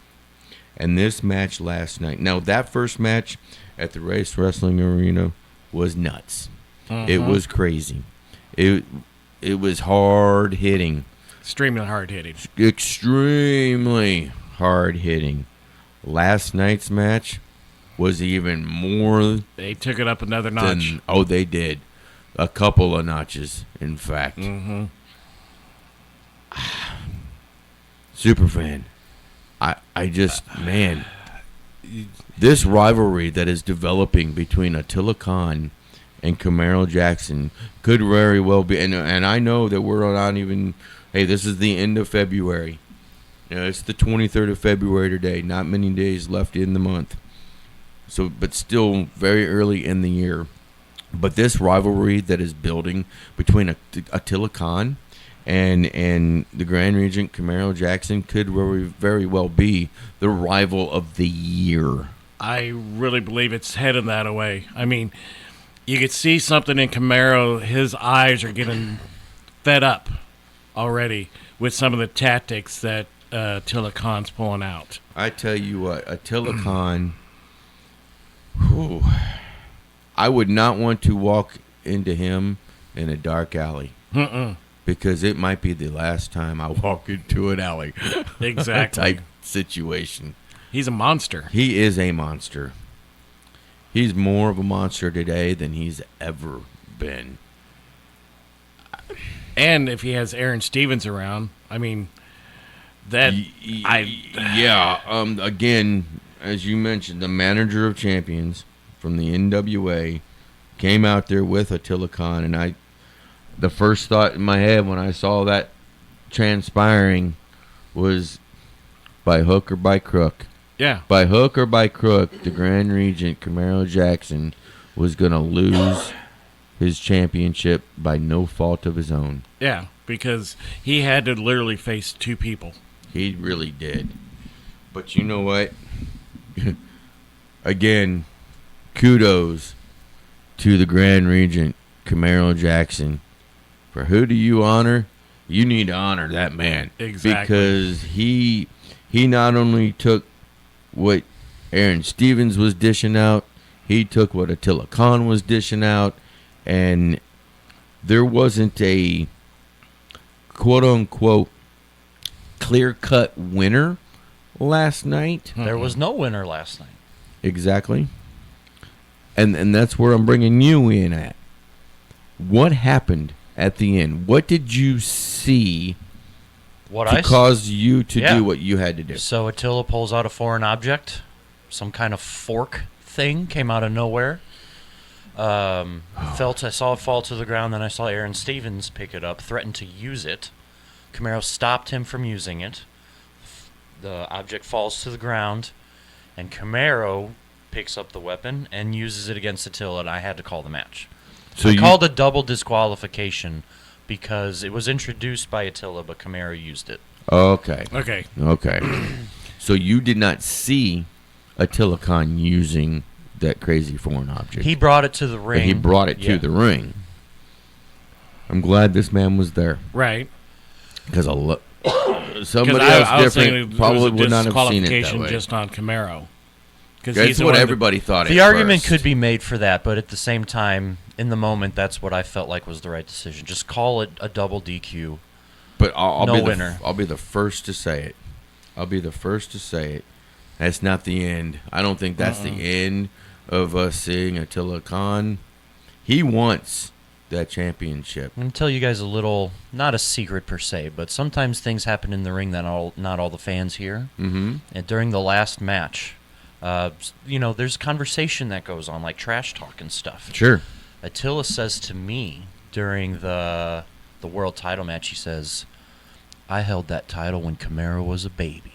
And this match last night, now that first match at the Race Wrestling Arena was nuts. It was crazy. It was hard hitting. Extremely hard hitting. Extremely hard hitting. Last night's match was even more. They took it up another notch. Oh, they did. A couple of notches, in fact. Superfan. I just, man, this rivalry that is developing between Attila Khan and Camaro Jackson could very well be, and I know that we're not even, hey, this is the end of February. You know, it's the 23rd of February today, not many days left in the month. So, but still very early in the year. But this rivalry that is building between Attila Khan and the Grand Regent Camaro Jackson could very, very well be the rival of the year I really believe it's heading that way. I mean, you could see something in Camaro. His eyes are getting fed up already with some of the tactics that Attila Khan's pulling out. I tell you what, Attila Khan, I would not want to walk into him in a dark alley. Because it might be the last time I walk into an alley. Exactly. Type situation. He's a monster. He is a monster. He's more of a monster today than he's ever been. And if he has Aaron Stevens around, I mean, that again, as you mentioned, the manager of champions from the NWA came out there with Attila Khan, and the first thought in my head when I saw that transpiring was, by hook or by crook. Yeah. By hook or by crook, the Grand Regent, Camaro Jackson, was going to lose his championship by no fault of his own. Yeah, because he had to literally face two people. He really did. But you know what? Again, kudos to the Grand Regent, Camaro Jackson. For who do you honor? You need to honor that man. Exactly. Because he not only took what Aaron Stevens was dishing out, he took what Attila Khan was dishing out, and there wasn't a quote-unquote clear-cut winner last night. There was no winner last night. Exactly. And that's where I'm bringing you in at. What happened at the end? What did you see cause you to do what you had to do? So Attila pulls out a foreign object, some kind of fork thing came out of nowhere. I saw it fall to the ground, then I saw Aaron Stevens pick it up, threaten to use it. Camaro stopped him from using it. The object falls to the ground, and Camaro picks up the weapon and uses it against Attila, and I had to call the match. So I called a double disqualification because it was introduced by Attila, but Camaro used it. Okay. Okay. So you did not see Attila Khan using that crazy foreign object. He brought it to the ring. But he brought it to the ring. I'm glad this man was there. Right. Because somebody else different probably would not have seen it that way. Just on Camaro. That's what everybody thought. The argument could be made for that, but at the same time, in the moment, that's what I felt like was the right decision. Just call it a double DQ. But I'll no be winner. I'll be the first to say it. That's not the end. I don't think that's the end of us seeing Attila Khan. He wants that championship. I'm going to tell you guys a little, not a secret per se, but sometimes things happen in the ring that not all the fans hear. Mm-hmm. And during the last match, there's conversation that goes on, like trash talk and stuff. Sure. Attila says to me during the world title match, he says, I held that title when Camaro was a baby.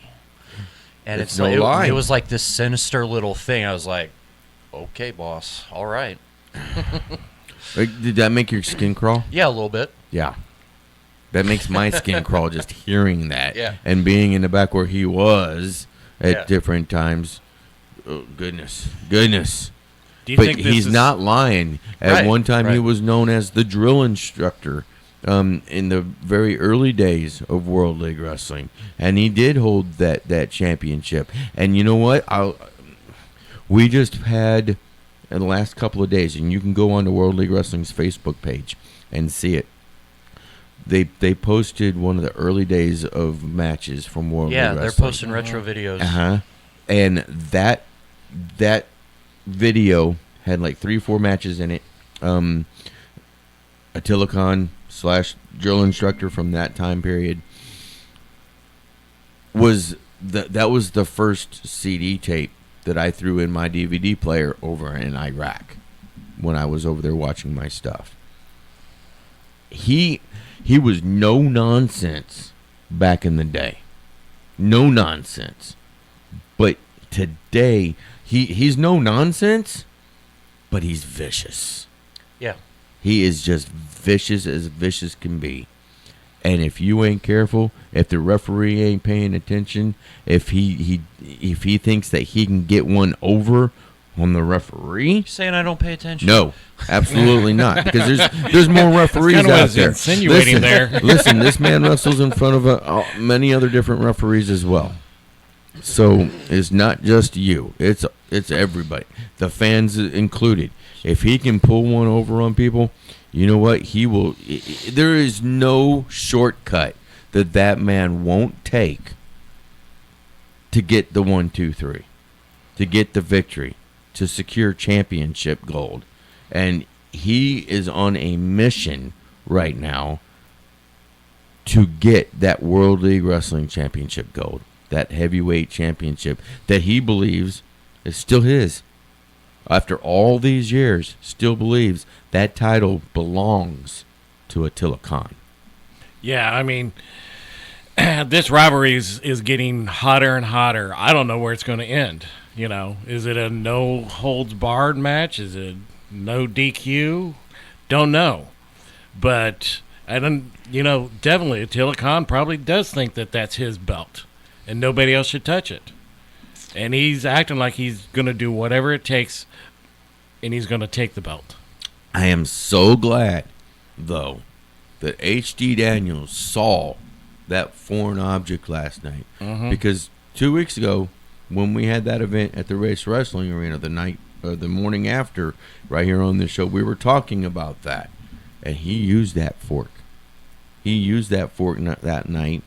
And it's no lie. It was like this sinister little thing. I was like, okay, boss, all right. Did that make your skin crawl? Yeah, a little bit. Yeah. That makes my skin crawl just hearing that. Yeah. And being in the back where he was at different times. Oh, goodness. Do you think he's not lying. At one time, he was known as the drill instructor in the very early days of World League Wrestling. And he did hold that championship. And you know what? We just had, in the last couple of days, and you can go on to World League Wrestling's Facebook page and see it. They posted one of the early days of matches from World League Wrestling. Yeah, they're posting retro videos. Uh-huh. And that video had like 3-4 matches in it. Attila Khan / drill instructor from that time period that was the first CD tape that I threw in my DVD player over in Iraq when I was over there watching my stuff. He was no nonsense back in the day. No nonsense. But today, he's no nonsense, but he's vicious. Yeah. He is just vicious as vicious can be. And if you ain't careful, if the referee ain't paying attention, if he thinks that he can get one over on the referee, You saying I don't pay attention? no, absolutely not. Because there's more referees kinda out was there. insinuating there. Listen, this man wrestles in front of many other different referees as well. So it's not just you; it's everybody, the fans included. If he can pull one over on people, you know what? He will. There is no shortcut that man won't take to get the 1, 2, 3, to get the victory, to secure championship gold. And he is on a mission right now to get that World League Wrestling Championship gold, that heavyweight championship that he believes is still his. After all these years, still believes that title belongs to Attila Khan. Yeah, I mean, this rivalry is getting hotter and hotter. I don't know where it's going to end. You know, is it a no holds barred match? Is it no DQ? Don't know. But I don't. You know, definitely Attila Khan probably does think that that's his belt, and nobody else should touch it. And he's acting like he's going to do whatever it takes, and he's going to take the belt. I am so glad, though, that H.D. Daniels saw that foreign object last night. Mhm. Because 2 weeks ago, when we had that event at the Race Wrestling Arena the morning after, right here on this show, we were talking about that. And he used that fork. He used that fork that night.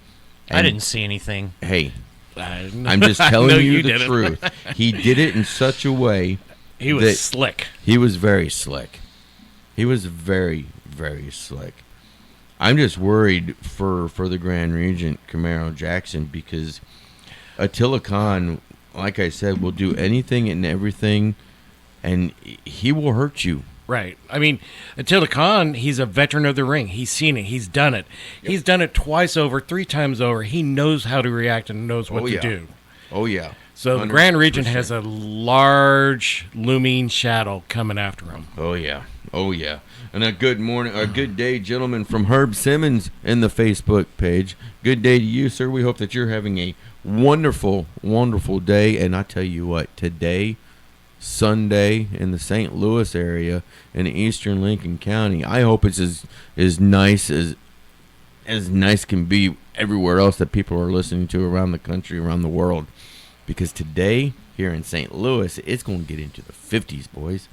I didn't see anything. Hey, I'm just telling No, you you the didn't. truth. He did it in such a way. He was that slick. He was very slick. He was very, very slick. I'm just worried for the Grand Regent, Camaro Jackson, because Attila Khan, like I said, will do anything and everything, and he will hurt you. Right. I mean, Attila Khan, he's a veteran of the ring. He's seen it. He's done it. Yep. He's done it twice over, 3 times over. He knows how to react and knows what to do. Oh, yeah. So the Grand Regent has a large looming shadow coming after him. Oh, yeah. Oh, yeah. And a good morning, a good day, gentlemen, from Herb Simmons in the Facebook page. Good day to you, sir. We hope that you're having a wonderful, wonderful day. And I tell you what, today, Sunday, in the St. Louis area in eastern Lincoln County, I hope it's as nice as nice can be everywhere else that people are listening to around the country, around the world. Because today, here in St. Louis, it's going to get into the 50s, boys.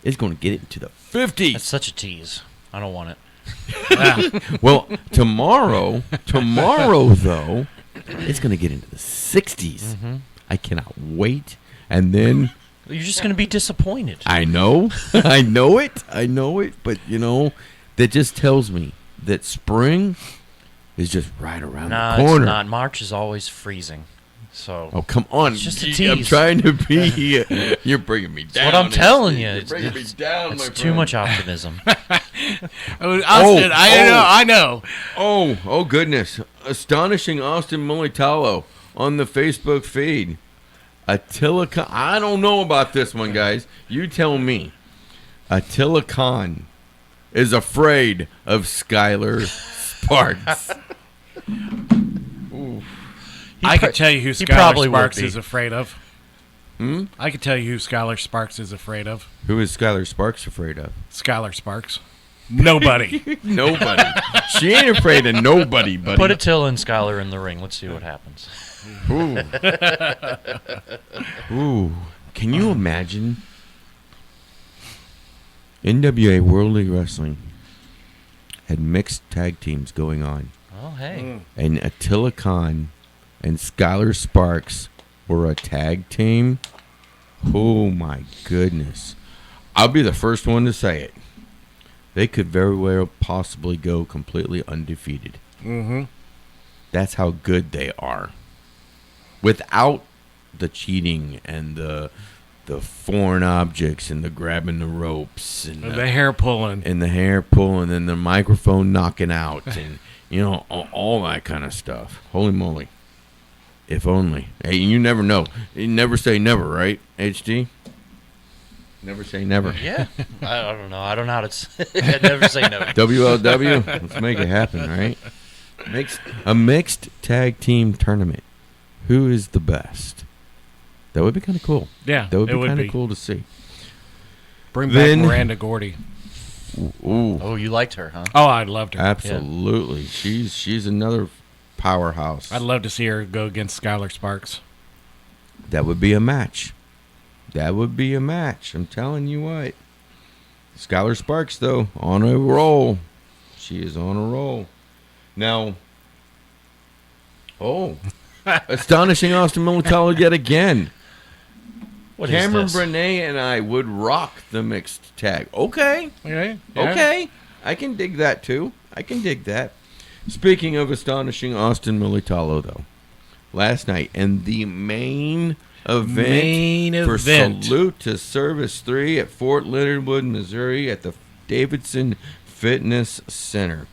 It's going to get into the 50s. That's such a tease. I don't want it. Well, tomorrow, though, it's going to get into the 60s. Mm-hmm. I cannot wait. And then... You're just going to be disappointed. I know. I know it. But, you know, that just tells me that spring is just right around the corner. It's not. March is always freezing. So. Oh, come on. It's just a tease. I'm trying to be... You're bringing me down. That's what I'm telling you. You're bringing me down, my friend. Too much optimism. Austin, I know. Oh, goodness. Astonishing Austin Mulitalo on the Facebook feed. Attila Khan. I don't know about this one, guys. You tell me. Attila Khan is afraid of Skylar Sparks. Ooh. I can tell you who Skylar Sparks is afraid of. I can tell you who Skylar Sparks is afraid of. Who is Skylar Sparks afraid of? Skylar Sparks. Nobody. Nobody. She ain't afraid of nobody, buddy. Put Attila and Skylar in the ring. Let's see what happens. Ooh. Ooh. Can you imagine? NWA World League Wrestling had mixed tag teams going on. Oh, hey. And Attila Khan and Skylar Sparks were a tag team. Oh, my goodness. I'll be the first one to say it. They could very well possibly go completely undefeated. Mm-hmm. That's how good they are. Without the cheating and the foreign objects and the grabbing the ropes and the hair pulling and the microphone knocking out and you know all that kind of stuff. Holy moly! If only. Hey, you never know. You never say never, right? HD. Never say never. Yeah. I don't know. I don't know how to. I never say never. WLW. Let's make it happen, right? A mixed tag team tournament. Who is the best? That would be kind of cool. Yeah, that would it be would kind of be. cool to see. Bring back Miranda Gordy. Ooh. Oh, you liked her, huh? Oh, I loved her. Absolutely. Yeah. She's another powerhouse. I'd love to see her go against Skylar Sparks. That would be a match. I'm telling you what. Skylar Sparks, though, on a roll. She is on a roll. Now, astonishing Austin Militello yet again. What Cameron is this? Brené and I would rock the mixed tag. Okay. Yeah. Okay. I can dig that, too. I can dig that. Speaking of astonishing Austin Militello, though, last night, and the main event for Salute to Service 3 at Fort Leonard Wood, Missouri at the Davidson Fitness Center.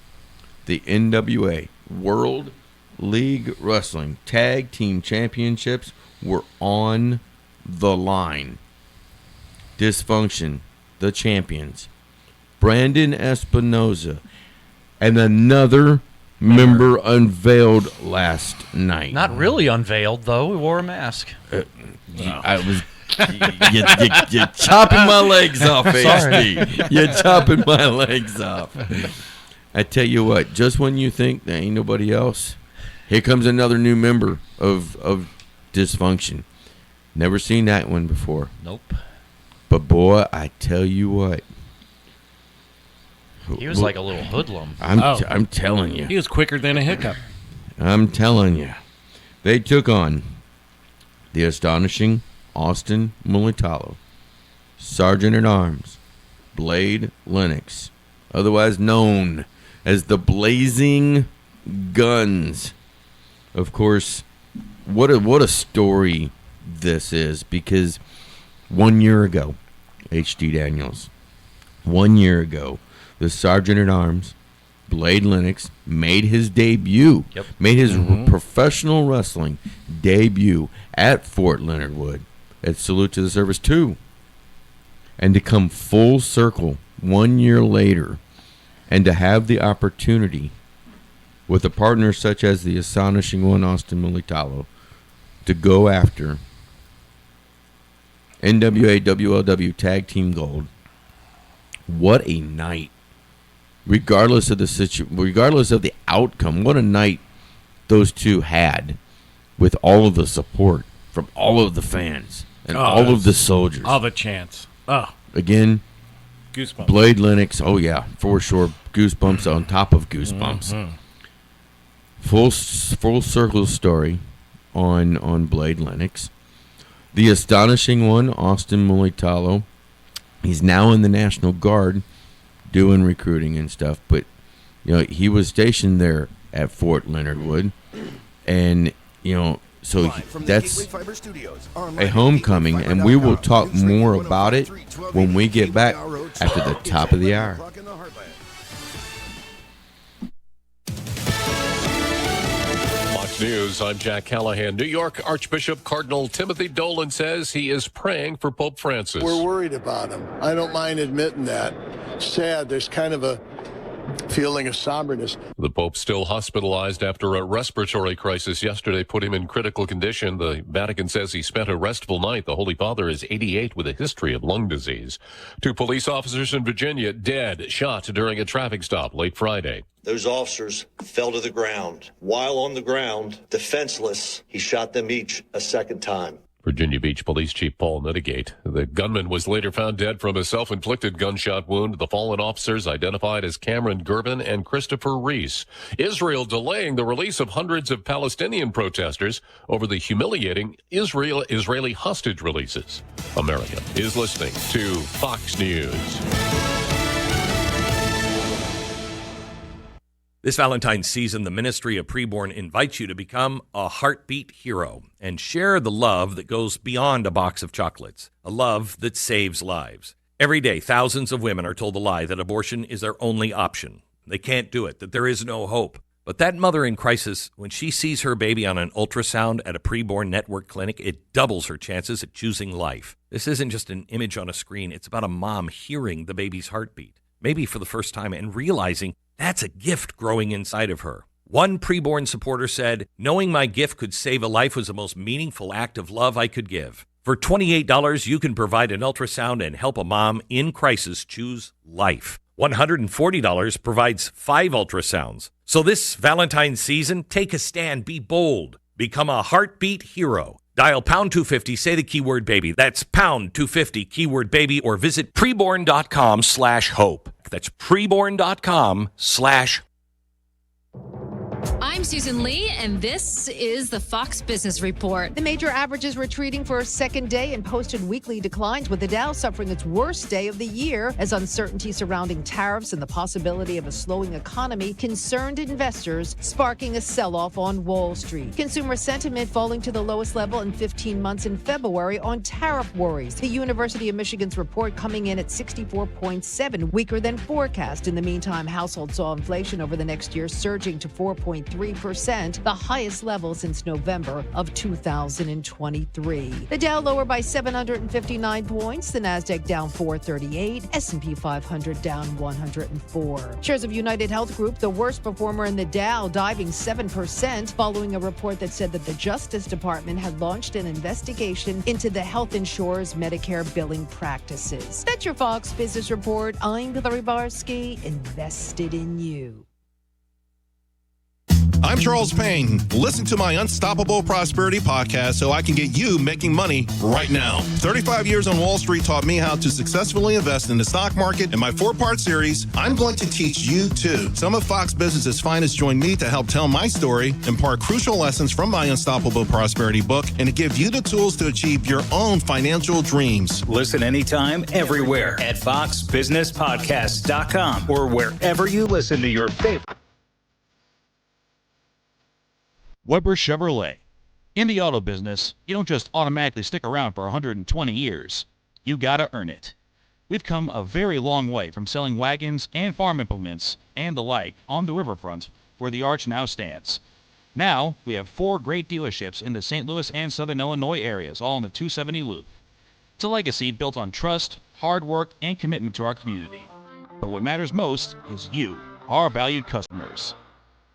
The NWA World League Wrestling Tag Team Championships were on the line. Dysfunction, the champions. Brandon Espinoza and another member unveiled last night. Not really unveiled, though. He wore a mask. I was... You're chopping my legs off, HD. You're chopping my legs off. I tell you what, just when you think there ain't nobody else, here comes another new member of Dysfunction. Never seen that one before. Nope. But boy, I tell you what. He was like a little hoodlum. I'm telling you. He was quicker than a hiccup. I'm telling you. They took on the astonishing Austin Militello, Sergeant-at-Arms, Blade Lennox, otherwise known as the Blazing Guns. Of course, what a story this is, because 1 year ago, H.D. Daniels, 1 year ago, the Sergeant-at-Arms, Blade Lennox, made his debut, made his professional wrestling debut at Fort Leonard Wood at Salute to the Service 2. And to come full circle 1 year later and to have the opportunity with a partner such as the astonishing one, Austin Militello, to go after NWA WLW Tag Team Gold. What a night. Regardless of the outcome, what a night those two had with all of the support from all of the fans and all of the soldiers. All the chants. Oh. Again, Goosebumps. Blade Lennox, oh yeah, for sure. Goosebumps on top of goosebumps. Full circle story on Blade Lennox. The astonishing one, Austin Militello, he's now in the National Guard doing recruiting and stuff, but he was stationed there at Fort Leonard Wood, and so that's a homecoming, and we will talk more about it when we get back after the top of the hour. Fox News, I'm Jack Callahan. New York Archbishop Cardinal Timothy Dolan says he is praying for Pope Francis. We're worried about him. I don't mind admitting that. Sad. There's kind of a feeling of somberness. The Pope still hospitalized after a respiratory crisis yesterday put him in critical condition. The Vatican says he spent a restful night. The Holy Father is 88 with a history of lung disease. 2 police officers in Virginia dead, shot during a traffic stop late Friday. Those officers fell to the ground. While on the ground, defenseless, he shot them each a second time. Virginia Beach Police Chief Paul Nuttigate. The gunman was later found dead from a self-inflicted gunshot wound. The fallen officers identified as Cameron Gervin and Christopher Reese. Israel delaying the release of hundreds of Palestinian protesters over the humiliating Israeli hostage releases. America is listening to Fox News. This Valentine's season, the Ministry of Preborn invites you to become a heartbeat hero and share the love that goes beyond a box of chocolates, a love that saves lives. Every day, thousands of women are told the lie that abortion is their only option. They can't do it, that there is no hope. But that mother in crisis, when she sees her baby on an ultrasound at a preborn network clinic, it doubles her chances at choosing life. This isn't just an image on a screen. It's about a mom hearing the baby's heartbeat, maybe for the first time, and realizing that's a gift growing inside of her. One preborn supporter said, "Knowing my gift could save a life was the most meaningful act of love I could give." For $28, you can provide an ultrasound and help a mom in crisis choose life. $140 provides 5 ultrasounds. So this Valentine's season, take a stand, be bold, become a heartbeat hero. Dial pound 250, say the keyword baby. That's pound 250, keyword baby, or visit preborn.com/hope. That's preborn.com/hope. I'm Susan Lee, and this is the Fox Business Report. The major averages retreating for a second day and posted weekly declines, with the Dow suffering its worst day of the year as uncertainty surrounding tariffs and the possibility of a slowing economy concerned investors, sparking a sell-off on Wall Street. Consumer sentiment falling to the lowest level in 15 months in February on tariff worries. The University of Michigan's report coming in at 64.7, weaker than forecast. In the meantime, households saw inflation over the next year surging to 4.3%, the highest level since November of 2023. The Dow lower by 759 points, the Nasdaq down 438, S&P 500 down 104. Shares of United Health Group, the worst performer in the Dow, diving 7% following a report that said that the Justice Department had launched an investigation into the health insurer's Medicare billing practices. That's your Fox Business Report. I'm Hillary Barsky, invested in you. I'm Charles Payne. Listen to my Unstoppable Prosperity podcast so I can get you making money right now. 35 years on Wall Street taught me how to successfully invest in the stock market. In my 4-part series, I'm going to teach you too. Some of Fox Business's finest join me to help tell my story, impart crucial lessons from my Unstoppable Prosperity book, and to give you the tools to achieve your own financial dreams. Listen anytime, everywhere at foxbusinesspodcast.com or wherever you listen to your favorite. Weber Chevrolet. In the auto business, you don't just automatically stick around for 120 years. You gotta earn it. We've come a very long way from selling wagons and farm implements and the like on the riverfront where the arch now stands. Now, we have 4 great dealerships in the St. Louis and Southern Illinois areas, all in the 270 loop. It's a legacy built on trust, hard work, and commitment to our community. But what matters most is you, our valued customers.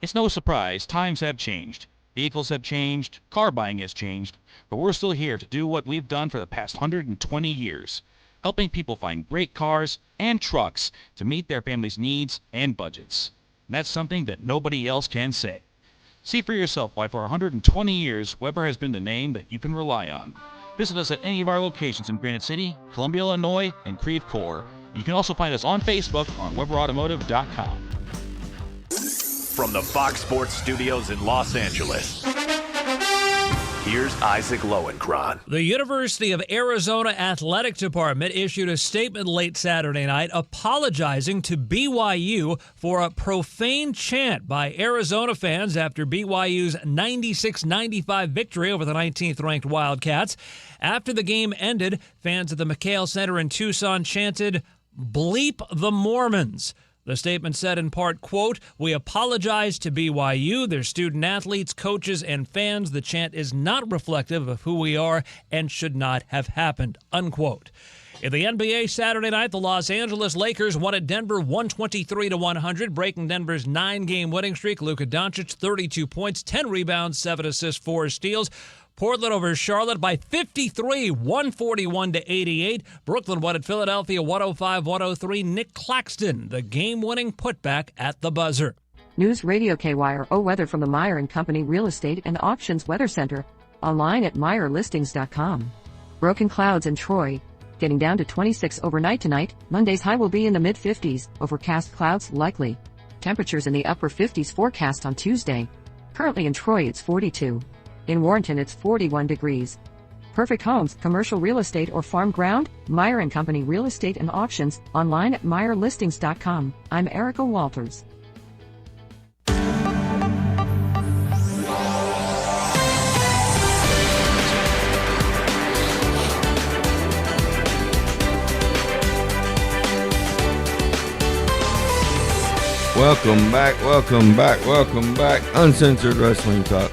It's no surprise times have changed. Vehicles have changed, car buying has changed, but we're still here to do what we've done for the past 120 years, helping people find great cars and trucks to meet their family's needs and budgets. And that's something that nobody else can say. See for yourself why for 120 years, Weber has been the name that you can rely on. Visit us at any of our locations in Granite City, Columbia, Illinois, and Creve Coeur. You can also find us on Facebook on WeberAutomotive.com. From the Fox Sports Studios in Los Angeles, here's Isaac Lowenkron. The University of Arizona Athletic Department issued a statement late Saturday night apologizing to BYU for a profane chant by Arizona fans after BYU's 96-95 victory over the 19th-ranked Wildcats. After the game ended, fans at the McHale Center in Tucson chanted, "Bleep the Mormons." The statement said in part, quote, "We apologize to BYU, their student athletes, coaches, and fans. The chant is not reflective of who we are and should not have happened," unquote. In the NBA Saturday night, the Los Angeles Lakers won at Denver 123-100, breaking Denver's 9-game winning streak. Luka Doncic, 32 points, 10 rebounds, 7 assists, 4 steals. Portland over Charlotte by 53, 141-88. Brooklyn won at Philadelphia 105-103. Nick Claxton, the game-winning putback at the buzzer. News Radio KYRO weather from the Meyer & Company Real Estate and Auctions Weather Center. Online at MeyerListings.com. Broken clouds in Troy. Getting down to 26 overnight tonight. Monday's high will be in the mid-50s. Overcast clouds likely. Temperatures in the upper 50s forecast on Tuesday. Currently in Troy it's 42. In Warrenton, it's 41 degrees. Perfect homes, commercial real estate, or farm ground? Meyer & Company Real Estate and Auctions. Online at MeyerListings.com. I'm Erica Walters. Welcome back. Uncensored Wrestling Talk.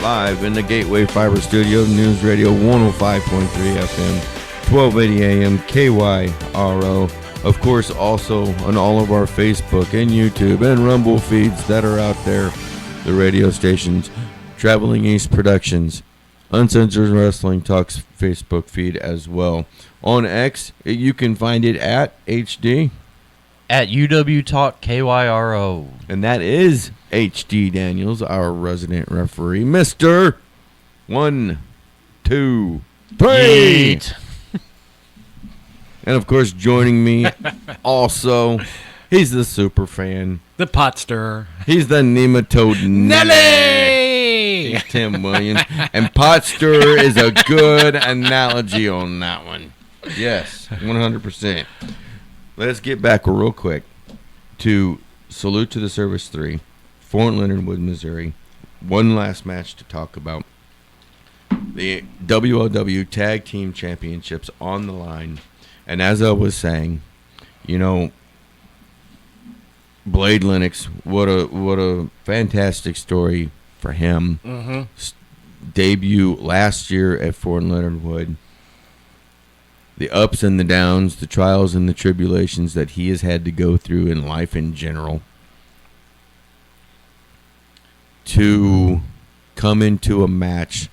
Live in the Gateway Fiber Studio, News Radio 105.3 FM, 1280 AM, KYRO. Of course, also on all of our Facebook and YouTube and Rumble feeds that are out there. the radio stations, Traveling East Productions, Uncensored Wrestling Talks Facebook feed as well. On X, you can find it at HD. At UW Talk KYRO. And that is HD Daniels, our resident referee. Mr. 1, 2, 3. Yeet. And of course, joining me also, he's the super fan. The pot stirrer. He's the nematode Nelly! He's Tim Williams. And pot stirrer is a good analogy on that one. Yes, 100%. Let's get back real quick to Salute to the Service 3, Fort Leonard Wood, Missouri. One last match to talk about. The WLW Tag Team Championships on the line. And as I was saying, you know, Blade Lennox, what a fantastic story for him. Mm-hmm. Debut last year at Fort Leonard Wood. The ups and the downs, the trials and the tribulations that he has had to go through in life in general, to come into a match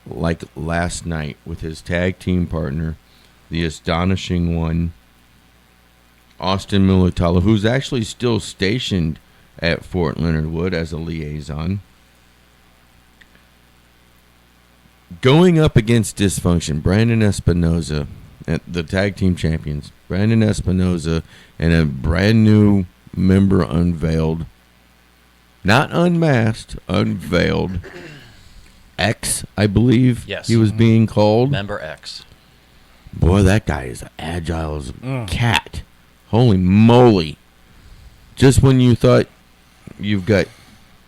like last night with his tag team partner, the astonishing one, Austin Mulitalo, who's actually still stationed at Fort Leonard Wood as a liaison, going up against Dysfunction, Brandon Espinoza, the tag team champions, Brandon Espinoza, and a brand new member unveiled, not unmasked, unveiled, X, I believe. Yes. He was being called. Member X. Boy, that guy is agile as a cat. Holy moly. Just when you thought you've got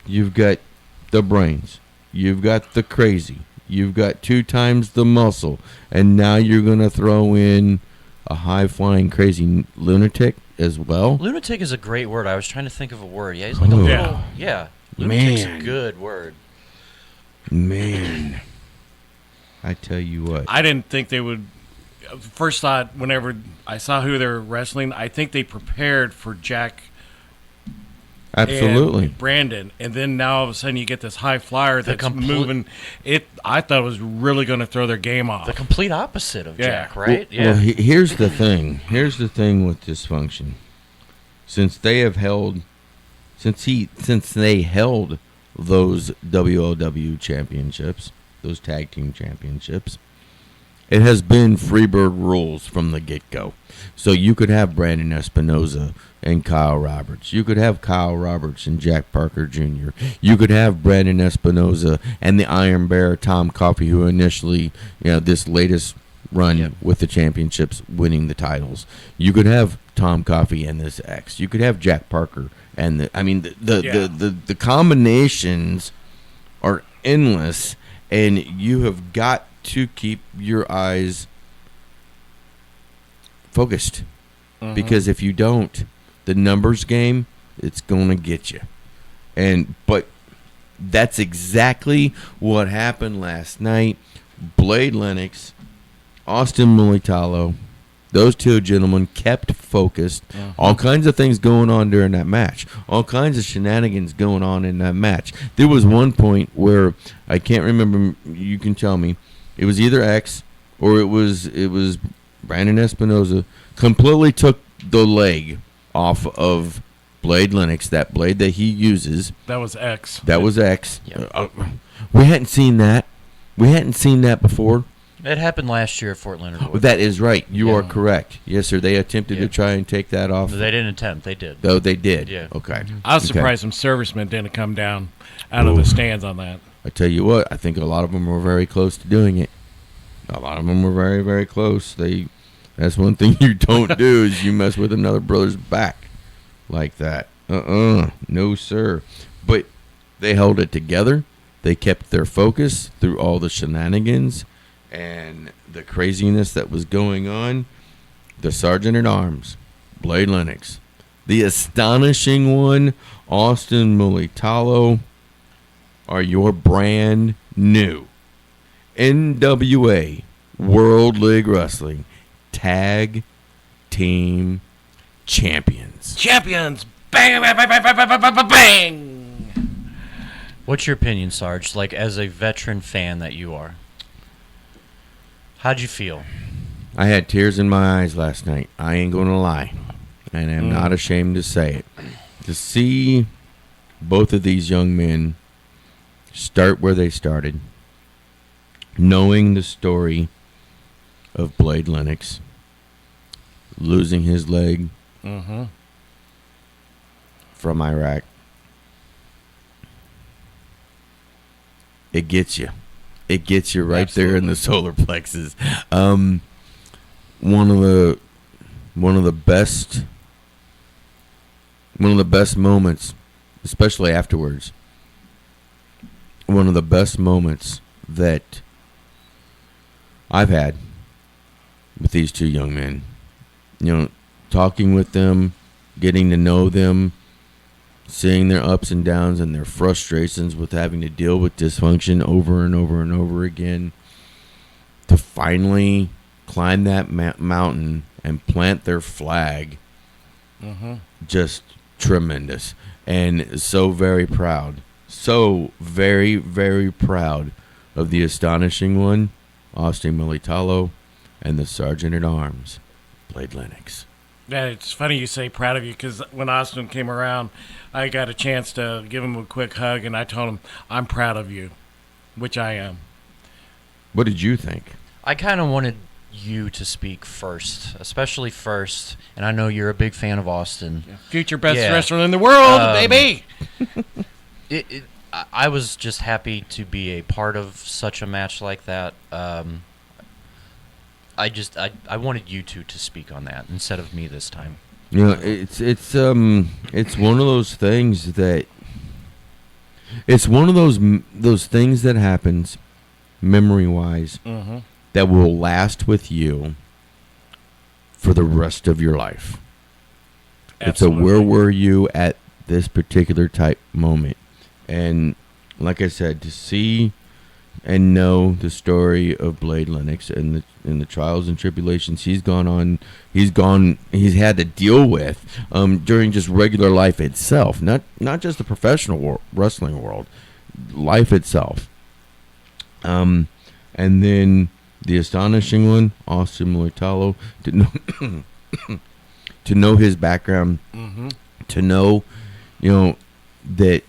the brains, you've got the crazy, you've got 2 times the muscle, and now you're going to throw in a high-flying crazy lunatic as well? Lunatic is a great word. I was trying to think of a word. Yeah, he's like a little... Yeah. Lunatic's a good word. Man. I tell you what. I didn't think they would... First thought, whenever I saw who they were wrestling, I think they prepared for Jack... Absolutely. And Brandon, and then now all of a sudden you get this high flyer that's moving. I thought it was really going to throw their game off. The complete opposite of Jack, right? Well, here's the thing. Here's the thing with Dysfunction. Since they held those WLW championships, those tag team championships, it has been Freebird rules from the get-go. So you could have Brandon Espinoza and Kyle Roberts. You could have Kyle Roberts and Jack Parker Jr. You could have Brandon Espinoza and the Iron Bear, Tom Coffey, who initially, this latest run with the championships, winning the titles. You could have Tom Coffey and this X. You could have Jack Parker and the combinations are endless, and you have got to keep your eyes focused, because if you don't, the numbers game, it's going to get you. But that's exactly what happened last night. Blade Lennox, Austin Mulitalo, those 2 gentlemen kept focused. All kinds of things going on during that match. All kinds of shenanigans going on in that match. There was one point where I can't remember. You can tell me. It was either X or it was Brandon Espinoza completely took the leg off of Blade Lennox, that blade that he uses. That was X. That was X. Yep. We hadn't seen that. We hadn't seen that before. It happened last year at Fort Leonard Wood. That is right. You are correct. Yes, sir. They attempted to try and take that off. They didn't attempt. They did. Oh, they did? Yeah. Okay. I was surprised some servicemen didn't come down out of the stands on that. I tell you what, I think a lot of them were very close to doing it. A lot of them were very, very close. That's one thing you don't do is you mess with another brother's back like that. No, sir. But they held it together. They kept their focus through all the shenanigans and the craziness that was going on. The Sergeant at Arms, Blade Lennox, the astonishing one, Austin Mulitalo, are your brand new NWA World League Wrestling Tag Team Champions. Champions! Bang, bang, bang, bang, bang, bang, bang, bang! What's your opinion, Sarge? Like, as a veteran fan that you are, how'd you feel? I had tears in my eyes last night. I ain't going to lie. And I'm not ashamed to say it. To see both of these young men start where they started, knowing the story of Blade Lennox, losing his leg from Iraq. It gets you. It gets you right there in the solar plexus. One of the best moments, especially afterwards. One of the best moments that I've had with these two young men. You know, talking with them, getting to know them, seeing their ups and downs and their frustrations with having to deal with dysfunction over and over and over again, to finally climb that mountain and plant their flag. Just tremendous. And so very proud. So very, very proud of the astonishing one, Austin Militalo, and the Sergeant-at-Arms, Blade Lennox. Yeah, it's funny you say proud of you, because when Austin came around, I got a chance to give him a quick hug, and I told him, I'm proud of you, which I am. What did you think? I kind of wanted you to speak first, especially first, and I know you're a big fan of Austin. Yeah. Future best wrestler in the world, baby! I was just happy to be a part of such a match like that. I wanted you two to speak on that instead of me this time. You know, it's one of those things that it's one of those things that happens memory wise that will last with you for the rest of your life. Absolutely. It's a where were you at this particular type moment. And like I said, to see and know the story of Blade Lennox and the trials and tribulations he's had to deal with during just regular life itself, not just the professional wrestling world, life itself. And then the astonishing one, Austin Militalo, to know his background, to know, that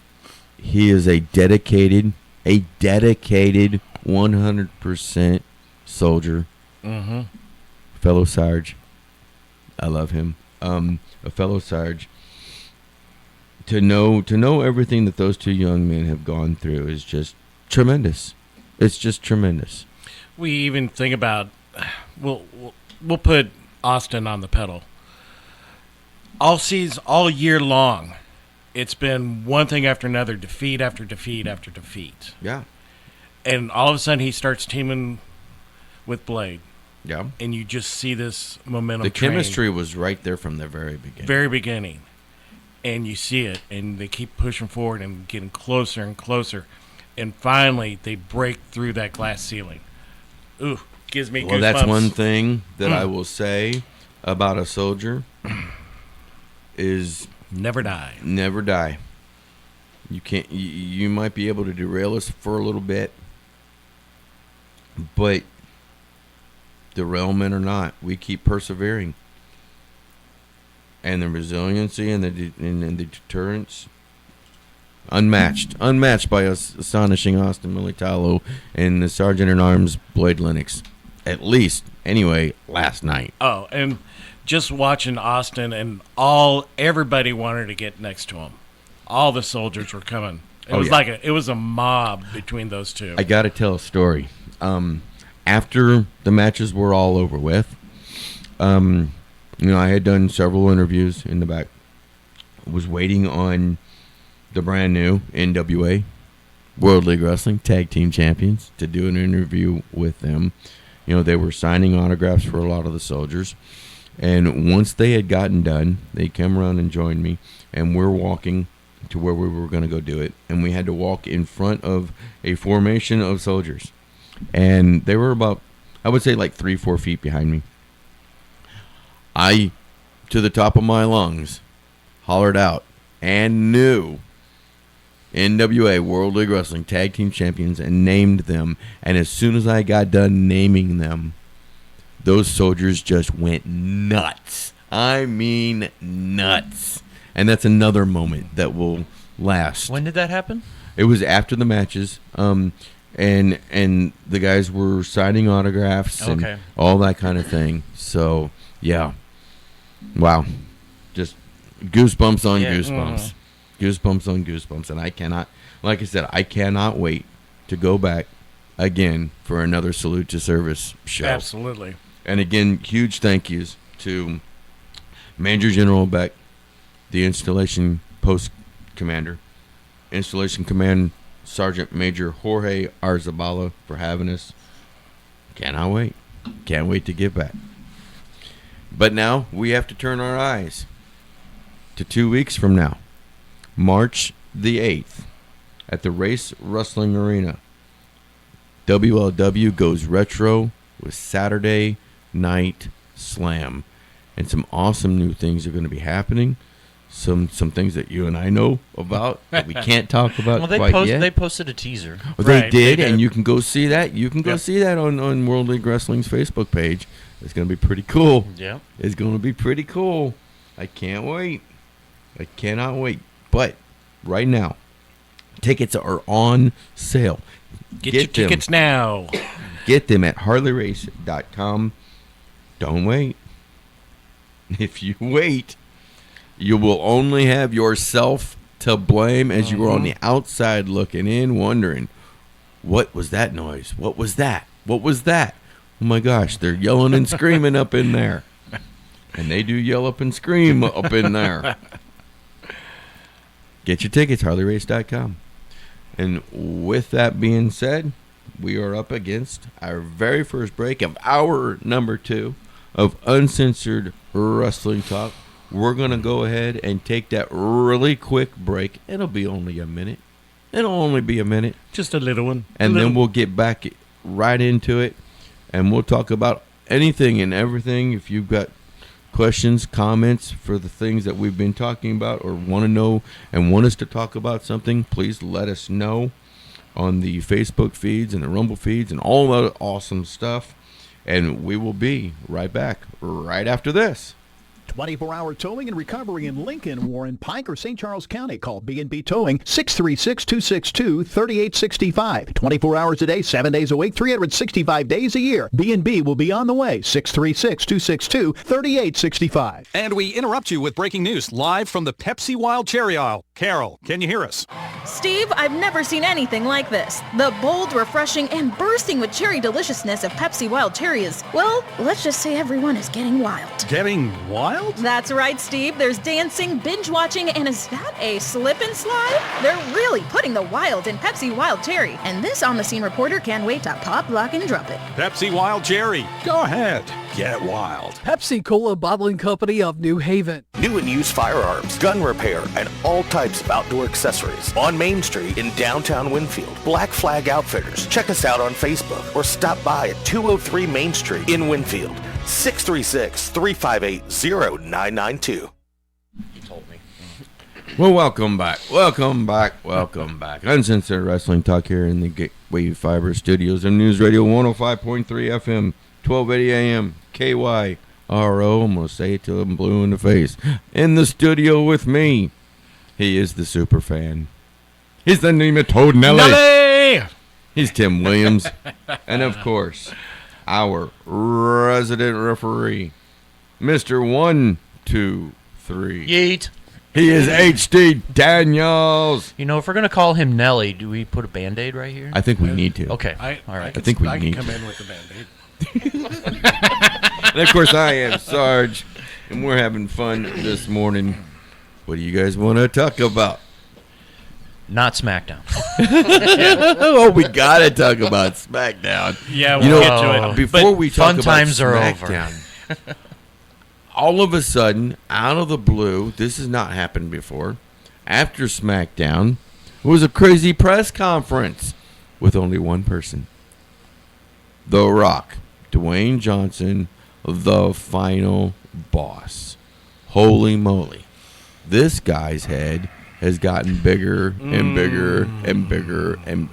he is a dedicated 100% soldier. Fellow Sarge. I love him. A fellow Sarge. To know everything that those two young men have gone through is just tremendous. It's just tremendous. We even think about, we'll put Austin on the pedal. All year long, it's been one thing after another, defeat after defeat after defeat. Yeah. And all of a sudden he starts teaming with Blade. Yeah. And you just see this momentum. The chemistry was right there from the very beginning. Very beginning. And you see it, and they keep pushing forward and getting closer and closer. And finally, they break through that glass ceiling. Ooh, gives me goosebumps. Well, that's one thing that I will say about a soldier is never die. Never die. You can't. You might be able to derail us for a little bit, but derailment or not, we keep persevering, and the resiliency and the deterrence, unmatched by us astonishing Austin Militalo and the Sergeant-at-Arms Blade Lennox, at least anyway last night. Oh, and just watching Austin and everybody wanted to get next to him. All the soldiers were coming. It was a mob between those two. I got to tell a story. After the matches were all over with, I had done several interviews in the back. Was waiting on the brand new NWA World League Wrestling Tag Team Champions to do an interview with them. They were signing autographs for a lot of the soldiers. And once they had gotten done, they came around and joined me, and we're walking to where we were going to go do it. And we had to walk in front of a formation of soldiers. And they were about, I would say, like 3-4 feet behind me. I, to the top of my lungs, hollered out and knew NWA World League Wrestling Tag Team Champions and named them. And as soon as I got done naming them, those soldiers just went nuts. I mean nuts. And that's another moment that will last. When did that happen? It was after the matches. And the guys were signing autographs and all that kind of thing. So, yeah. Wow. Just goosebumps on goosebumps. Goosebumps on goosebumps. And I cannot, like I said, I cannot wait to go back again for another Salute to Service show. Absolutely. And again, huge thank yous to Major General Beck, the Installation Post Commander, Installation Command Sergeant Major Jorge Arzabala for having us. Cannot wait. Can't wait to get back. But now we have to turn our eyes to 2 weeks from now, March the 8th, at the Race Wrestling Arena. WLW goes retro with Saturday Night Slam. And some awesome new things are going to be happening. Some things that you and I know about that we can't talk about yet. They posted a teaser. Well, they did, and you can go see that. You can go see that on World League Wrestling's Facebook page. It's going to be pretty cool. Yeah. It's going to be pretty cool. I can't wait. I cannot wait. But right now, tickets are on sale. Get your tickets now. Get them at HarleyRace.com. Don't wait. If you wait, you will only have yourself to blame as you were on the outside looking in, wondering, what was that noise? What was that? What was that? Oh my gosh, they're yelling and screaming up in there. And they do yell up and scream up in there. Get your tickets, HarleyRace.com. And with that being said, we are up against our very first break of hour number 2 of Uncensored Wrestling Talk. We're going to go ahead and take that really quick break. It'll be only a minute. It'll only be a minute. Just a little one. And then we'll get back right into it. And we'll talk about anything and everything. If you've got questions, comments for the things that we've been talking about or want to know and want us to talk about something, please let us know on the Facebook feeds and the Rumble feeds and all that awesome stuff. And we will be right back right after this. 24-hour towing and recovery in Lincoln, Warren, Pike, or St. Charles County. Call B&B Towing, 636-262-3865. 24 hours a day, 7 days a week, 365 days a year. B&B will be on the way, 636-262-3865. And we interrupt you with breaking news live from the Pepsi Wild Cherry aisle. Carol, can you hear us? Steve, I've never seen anything like this. The bold, refreshing, and bursting with cherry deliciousness of Pepsi Wild Cherry is, well, let's just say everyone is getting wild. Getting wild? That's right, Steve. There's dancing, binge-watching, and is that a slip and slide? They're really putting the wild in Pepsi Wild Cherry, and this on-the-scene reporter can't wait to pop, lock, and drop it. Pepsi Wild Cherry. Go ahead. Get wild. Pepsi Cola Bottling Company of New Haven. New and used firearms, gun repair, and all types of outdoor accessories on Main Street in downtown Winfield. Black Flag Outfitters. Check us out on Facebook or stop by at 203 Main Street in Winfield. 636-358-0992. You told me. Well, welcome back. Uncensored Wrestling Talk here in the Gateway Fiber Studios of News Radio 105.3 FM, 1280 AM, KYRO. I'm going to say it till I'm blue in the face. In the studio with me, he is the super fan. He's the nematode Nelly. He's Tim Williams. And of course, our resident referee, Mr. 1, 2, 3. Yeet. He is HD Daniels. You know, if we're going to call him Nelly, do we put a Band-Aid right here? I think we need to. Okay. All right. I think we need to. I can come in with the Band-Aid. And of course, I am Sarge, and we're having fun this morning. What do you guys want to talk about? Not SmackDown. Oh, we got to talk about SmackDown. Yeah, we'll get to it. Before we talk fun about times SmackDown, are over. all of a sudden, out of the blue, this has not happened before, after SmackDown, it was a crazy press conference with only one person. The Rock, Dwayne Johnson, the final boss. Holy moly. This guy's head has gotten bigger and bigger and bigger. And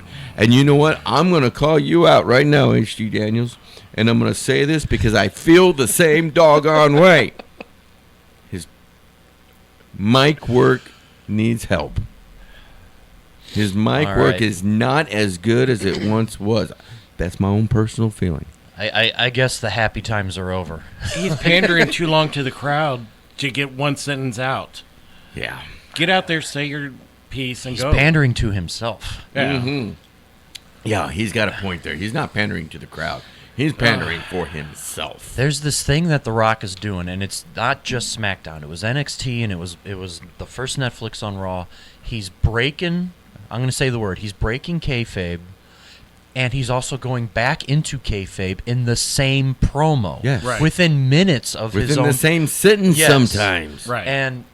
you know what? I'm going to call you out right now, H.G. Daniels, and I'm going to say this because I feel the same doggone way. His mic work needs help. His mic work is not as good as it once was. That's my own personal feeling. I guess the happy times are over. He's pandering too long to the crowd to get one sentence out. Yeah. Get out there, say your piece, and He's go. pandering to himself. Yeah. Mm-hmm. Yeah, he's got a point there. He's not pandering to the crowd. He's pandering for himself. There's this thing that The Rock is doing, and it's not just SmackDown. It was NXT, and it was the first Netflix on Raw. He's breaking, I'm going to say the word, he's breaking kayfabe, and he's also going back into kayfabe in the same promo. Yes. Right. Within minutes of his own. Within the same sentence Yes. sometimes. Right. And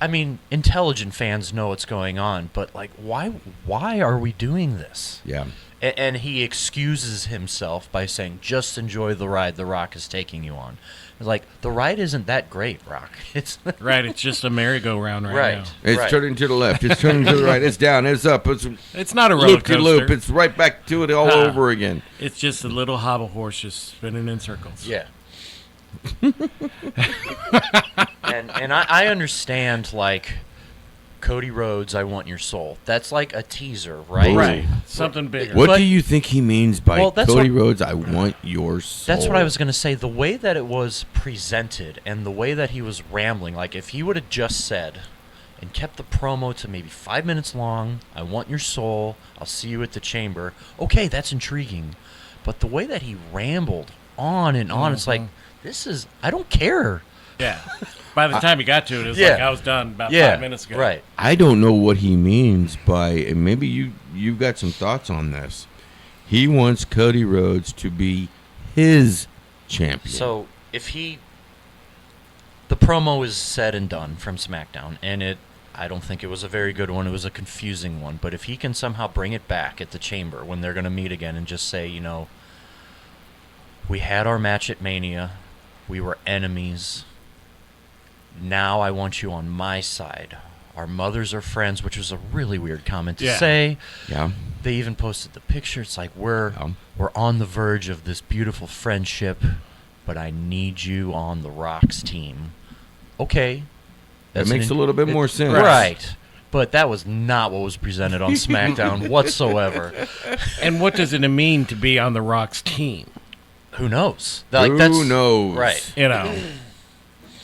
I mean, intelligent fans know what's going on, but like, why are we doing this? Yeah. And he excuses himself by saying, "Just enjoy the ride The Rock is taking you on." It's like, the ride isn't that great, Rock. It's right. It's just a merry-go-round right now. It's turning to the left. It's turning to the right. It's down. It's up. It's not a roller loop-de-loop. coaster. It's right back to it all over again. It's just a little hobble horse just spinning in circles. Yeah. and I understand, like, Cody Rhodes, I want your soul. That's like a teaser, right? Right. Something bigger. What do you think he means by that's Cody what- Rhodes, I want your soul? That's what I was going to say. The way that it was presented and the way that he was rambling, like if he would have just said and kept the promo to maybe 5 minutes long, I want your soul, I'll see you at the chamber, okay, that's intriguing. But the way that he rambled on and on, it's like, I don't care. Yeah. By the time he got to it, it was Yeah. like I was done about Yeah, 5 minutes ago. right. I don't know what he means by, and maybe you've got some thoughts on this. He wants Cody Rhodes to be his champion. So if the promo is said and done from SmackDown, and I don't think it was a very good one. It was a confusing one. But if he can somehow bring it back at the chamber when they're going to meet again and just say, we had our match at Mania, we were enemies. Now I want you on my side. Our mothers are friends, which was a really weird comment to say. Yeah. They even posted the picture. It's like we're on the verge of this beautiful friendship, but I need you on the Rock's team. Okay. That makes a little bit more sense. Right. But that was not what was presented on SmackDown whatsoever. And what does it mean to be on the Rock's team? Who knows? Who knows? Right.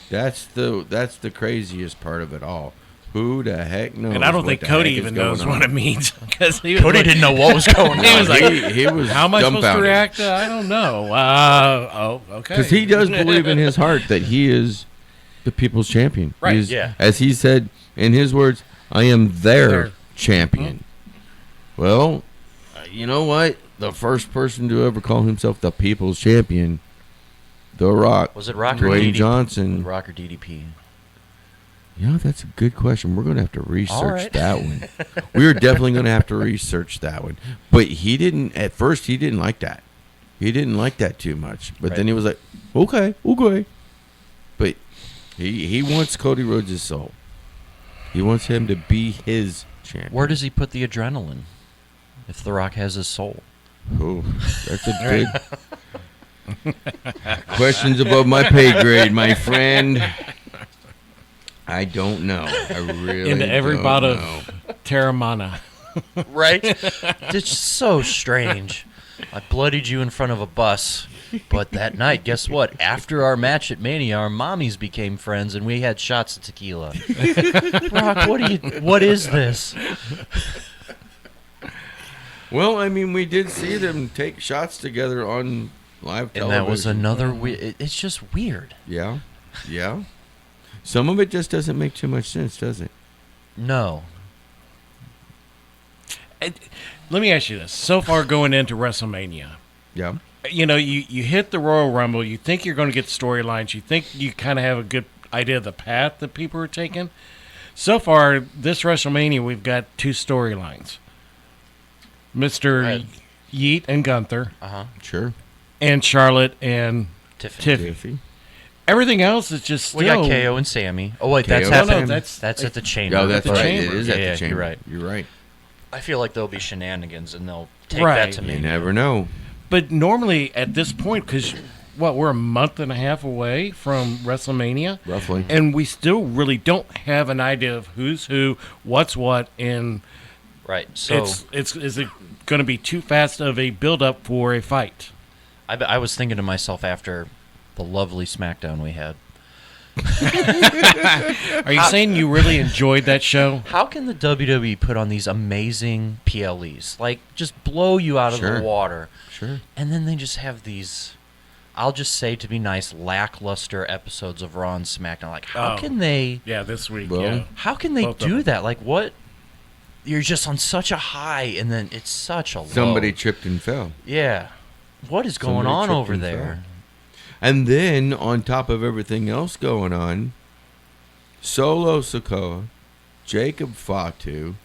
That's the craziest part of it all. Who the heck knows? And I don't what think the Cody heck is even going knows on? what it means. Cody didn't know what was going on. He was like, he was how am I supposed to dumbfounded. react? I don't know. Okay. Because he does believe in his heart that he is the people's champion. Right, He's- yeah. As he said in his words, I am their champion. Well, you know what? The first person to ever call himself the people's champion, The Rock. Was it Rock or Dwayne DDP? Johnson. Rock or DDP? Yeah, that's a good question. We're going to have to research right. that one. We're definitely going to have to research that one. But at first he didn't like that. He didn't like that too much. But then he was like, okay. But he wants Cody Rhodes' soul. He wants him to be his champion. Where does he put the adrenaline if The Rock has his soul? Oh, that's a good questions above my pay grade, my friend. I don't know. I really Into every don't bout know. of Terramana. Right? It's so strange. I bloodied you in front of a bus, but that night, guess what? After our match at Mania, our mommies became friends, and we had shots of tequila. Rock, what is this? Well, I mean, we did see them take shots together on live television. And that was another weird. It's just weird. Yeah. Some of it just doesn't make too much sense, does it? No. Let me ask you this. So far going into WrestleMania, yeah, you hit the Royal Rumble, you think you're going to get the storylines, you think you kind of have a good idea of the path that people are taking. So far, this WrestleMania, we've got two storylines. Mr. Yeet and Gunther. Uh-huh. Sure. And Charlotte and Tiffany. Tiffy. Everything else is just We got KO and Sammy. Oh wait, that's KO. happening. No, that's at the chamber. No, that's Right. right. It is at Yeah, the chamber. You're right. You're right. I feel like there'll be shenanigans, and they'll take Right. that to me. You never know. But normally at this point, because we're a month and a half away from WrestleMania, Roughly. and we still really don't have an idea of who's who, what's what, and Right. So is it going to be too fast of a build up for a fight? I was thinking to myself after the lovely SmackDown we had. Are you saying you really enjoyed that show? How can the WWE put on these amazing PLEs, like just blow you out of Sure. the water, Sure. and then they just have these, I'll just say to be nice, lackluster episodes of Raw and SmackDown? Like, how Oh. can they? Yeah, this week. Well, yeah. How can they Both of do them. that? Like, what? You're just on such a high, and then it's such a Somebody low. tripped and fell. Yeah. What is going Somebody on tripped over and there? fell. And then, on top of everything else going on, Solo Sikoa, Jacob Fatu,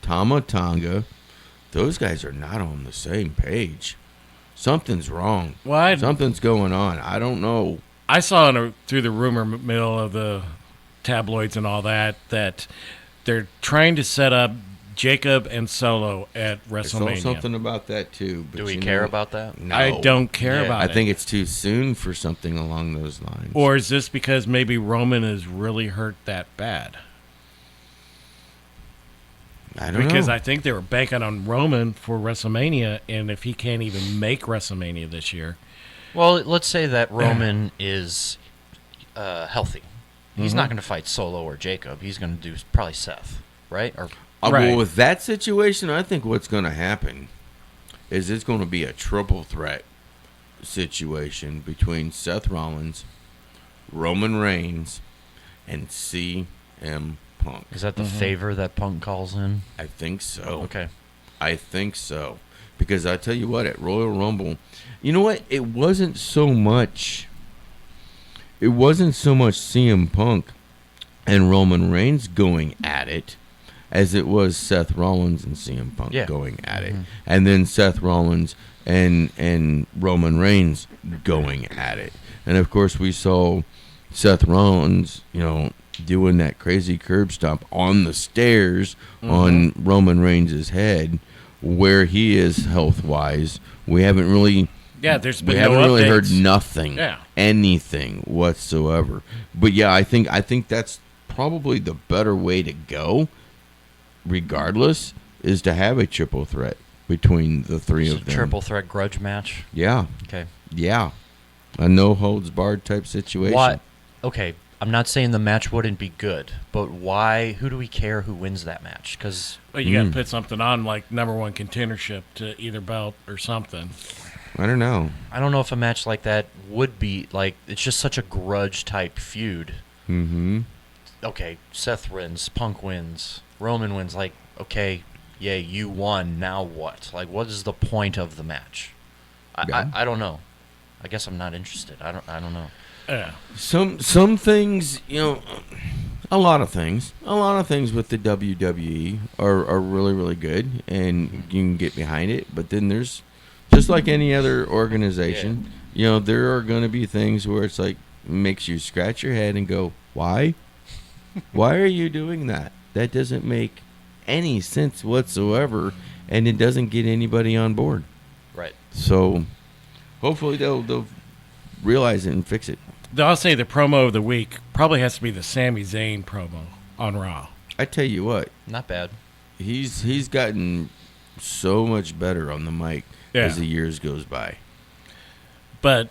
Tama Tonga, those guys are not on the same page. Something's wrong. Well, Something's going on. I don't know. I saw through the rumor mill of the tabloids and all that they're trying to set up Jacob and Solo at I saw WrestleMania. something about that too. But Do we you care know- about that? No. I don't care about I it. think it's too soon for something along those lines. Or is this because maybe Roman is really hurt that bad? I don't Because know. I think they were banking on Roman for WrestleMania, and if he can't even make WrestleMania this year, Well, let's say that Roman is healthy. He's not going to fight Solo or Jacob. He's going to do probably Seth, right? Or Well, with that situation, I think what's going to happen is it's going to be a triple threat situation between Seth Rollins, Roman Reigns, and CM Punk. Is that the favor that Punk calls in? I think so. Okay. I think so. Because I tell you what, at Royal Rumble, you know what? It wasn't so much CM Punk and Roman Reigns going at it as it was Seth Rollins and CM Punk going at it. And then Seth Rollins and Roman Reigns going at it. And of course we saw Seth Rollins, doing that crazy curb stomp on the stairs on Roman Reigns' head, where he is health-wise. We haven't really... yeah, there's been We no haven't really heard updates. nothing, anything whatsoever. But yeah, I think that's probably the better way to go, regardless, is to have a triple threat between the three It's of a them. triple threat grudge match. Yeah. Okay. Yeah. A no-holds-barred type situation. Why? Okay, I'm not saying the match wouldn't be good, but why? Who do we care who wins that match? Because Well, you got to put something on like number one contendership to either belt or something. I don't know. I don't know if a match like that would be like. It's just such a grudge type feud. Mm-hmm. Okay, Seth wins, Punk wins, Roman wins. Like, okay, yeah, you won. Now what? Like, what is the point of the match? I don't know. I guess I'm not interested. I don't know. Yeah. Some things, a lot of things with the WWE are really, really good, and you can get behind it. But then there's, just like any other organization, there are going to be things where it's like, makes you scratch your head and go, why? Why are you doing that? That doesn't make any sense whatsoever, and it doesn't get anybody on board. Right. So hopefully they'll realize it and fix it. I'll say the promo of the week probably has to be the Sami Zayn promo on Raw. I tell you what, Not bad. he's gotten so much better on the mic as Yeah. the years goes by. But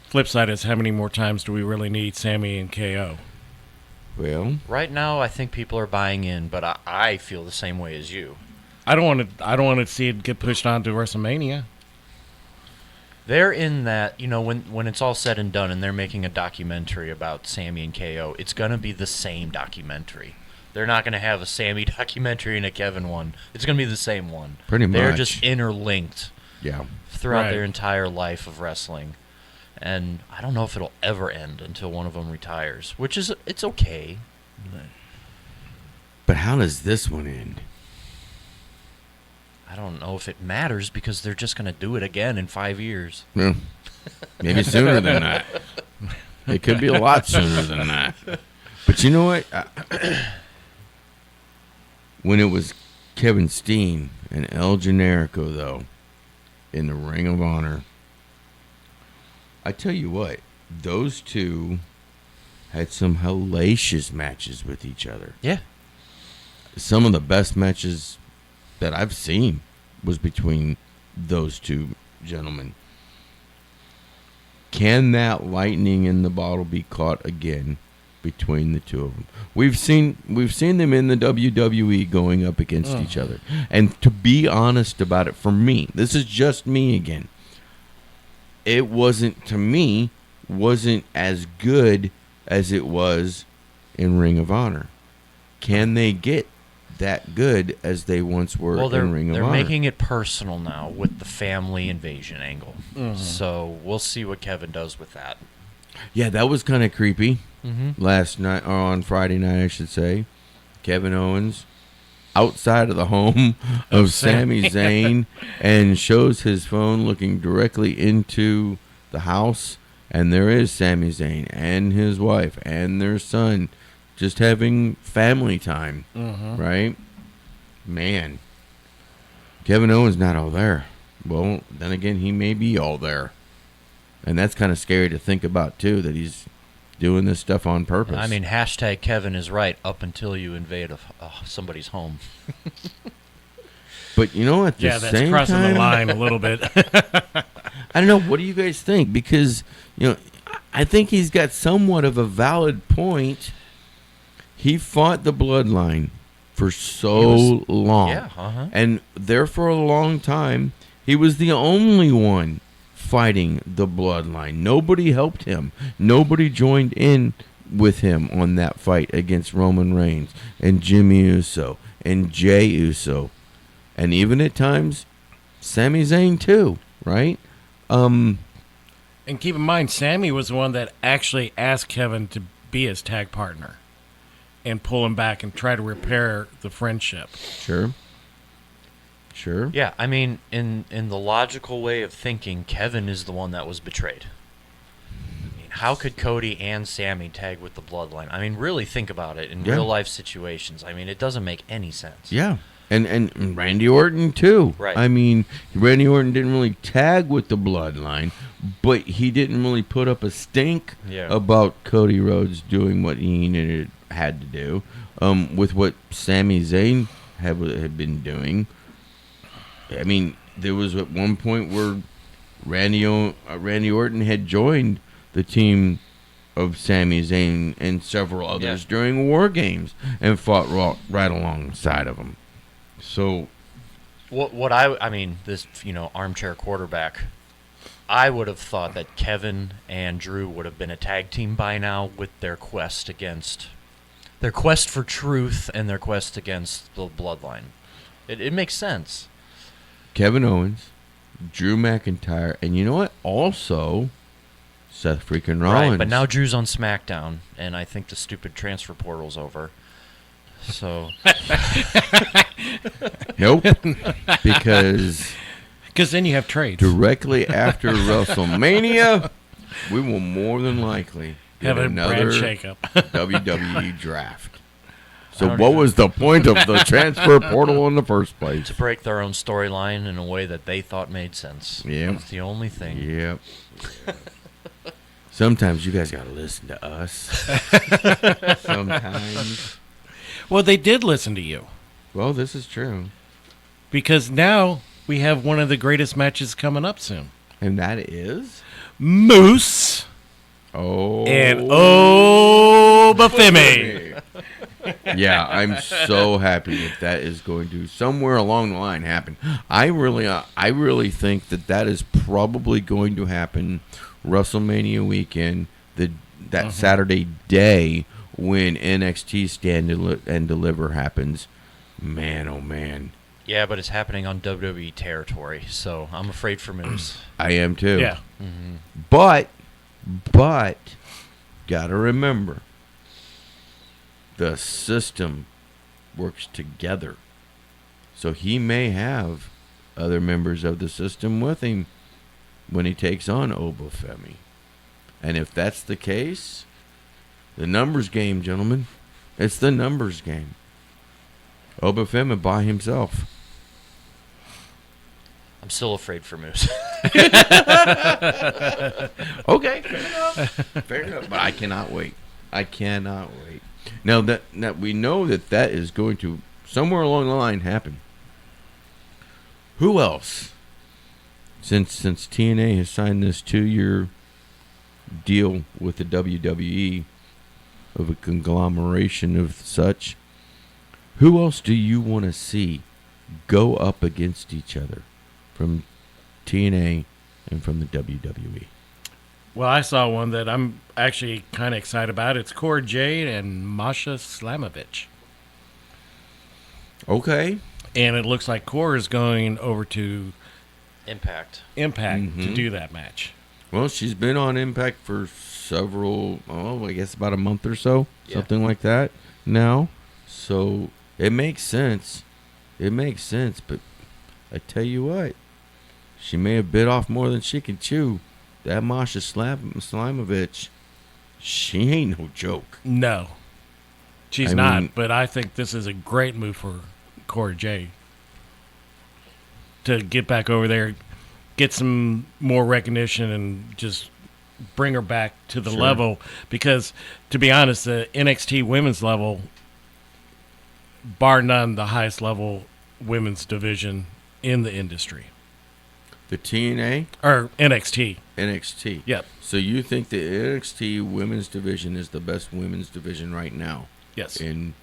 flip side is, how many more times do we really need Sammy and KO? Well, Right now, I think people are buying in, but I feel the same way as you. I don't want to see it get pushed on to WrestleMania. They're in that, when it's all said and done and they're making a documentary about Sammy and KO, it's going to be the same documentary. They're not going to have a Sammy documentary and a Kevin one. It's going to be the same one. Pretty They're much. just interlinked Yeah. throughout Right. their entire life of wrestling. And I don't know if it'll ever end until one of them retires, which is, it's okay. But how does this one end? I don't know if it matters because they're just going to do it again in 5 years. Well, maybe sooner than that. It could be a lot sooner than that. But you know what? When it was Kevin Steen and El Generico, though, in the Ring of Honor, I tell you what, those two had some hellacious matches with each other. Yeah. Some of the best matches that I've seen was between those two gentlemen. Can that lightning in the bottle be caught again between the two of them? We've seen them in the WWE going up against each other. And to be honest about it, for me, this is just me again. It wasn't as good as it was in Ring of Honor. Can they get that good as they once were in Ring of Honor? They're making it personal now with the family invasion angle. So we'll see what Kevin does with that. Yeah, that was kind of creepy. Mhm. Last night, or on Friday night, I should say. Kevin Owens outside of the home of Sami Zayn and shows his phone looking directly into the house, and there is Sami Zayn and his wife and their son just having family time, right? Man, Kevin Owens not all there. Well, then again, he may be all there. And that's kind of scary to think about, too, that he's doing this stuff on purpose. I mean, hashtag Kevin is right up until you invade somebody's home. But you know, at the that's same crossing time, the line a little bit. I don't know. What do you guys think? Because, you know, I think he's got somewhat of a valid point. He fought the bloodline for so long. Yeah, And there for a long time, he was the only one fighting the bloodline. Nobody helped him. Nobody joined in with him on that fight against Roman Reigns and Jimmy Uso and Jey Uso. And even at times, Sami Zayn too, right? And keep in mind, Sammy was the one that actually asked Kevin to be his tag partner and pull him back and try to repair the friendship. Sure. Yeah, I mean, in the logical way of thinking, Kevin is the one that was betrayed. I mean, how could Cody and Sammy tag with the bloodline? I mean, really think about it in real life situations. I mean, it doesn't make any sense. Yeah. And Randy Orton, too. Right. I mean, Randy Orton didn't really tag with the bloodline, but he didn't really put up a stink about Cody Rhodes doing what he had to do with what Sami Zayn had been doing. I mean, there was at one point where Randy Orton had joined the team of Sami Zayn and several others during War Games and fought right alongside of him. So, I mean, this, armchair quarterback, I would have thought that Kevin and Drew would have been a tag team by now with their quest for truth and their quest against the bloodline. It makes sense. Kevin Owens, Drew McIntyre, and you know what? Also, Seth freaking Rollins. Right, but now Drew's on SmackDown, and I think the stupid transfer portal's over. So, nope, because then you have trades directly after WrestleMania. We will more than likely have get another another brand shakeup. WWE draft. So what was the point of the transfer portal in the first place? To break their own storyline in a way that they thought made sense. Yeah, that's the only thing. Yep. Sometimes you guys got to listen to us. Sometimes. Well, they did listen to you. Well, this is true. Because now we have one of the greatest matches coming up soon. And that is? Moose. Oh. And Bafemi. Yeah, I'm so happy that is going to somewhere along the line happen. I really think that is probably going to happen WrestleMania weekend, that Saturday day when NXT Stand and Deliver happens. Man, oh man. Yeah, but it's happening on WWE territory, so I'm afraid for Moose. I am too. Yeah. Mm-hmm. But gotta remember, the system works together. So he may have other members of the system with him when he takes on Obafemi. And if that's the case, the numbers game, gentlemen. It's the numbers game. Obafemi by himself. I'm still afraid for Moose. Okay, fair enough. Fair enough. But I cannot wait. I cannot wait. Now that we know that is going to somewhere along the line happen. Who else? Since TNA has signed this 2-year deal with the WWE of a conglomeration of such, who else do you want to see go up against each other from TNA and from the WWE? Well, I saw one that I'm actually kind of excited about. It's Cora Jade and Masha Slamovich. Okay. And it looks like Cora is going over to Impact to do that match. Well, she's been on Impact for I guess about a month or so, something like that now. So it makes sense. But I tell you what, she may have bit off more than she can chew. That Masha Slamovich, she ain't no joke. No, she's not. But I think this is a great move for Cora Jade to get back over there, get some more recognition, and just bring her back to the level. Because, to be honest, the NXT women's level, bar none, the highest level women's division in the industry. The TNA? Or NXT. NXT. Yep. So you think the NXT women's division is the best women's division right now? Yes. In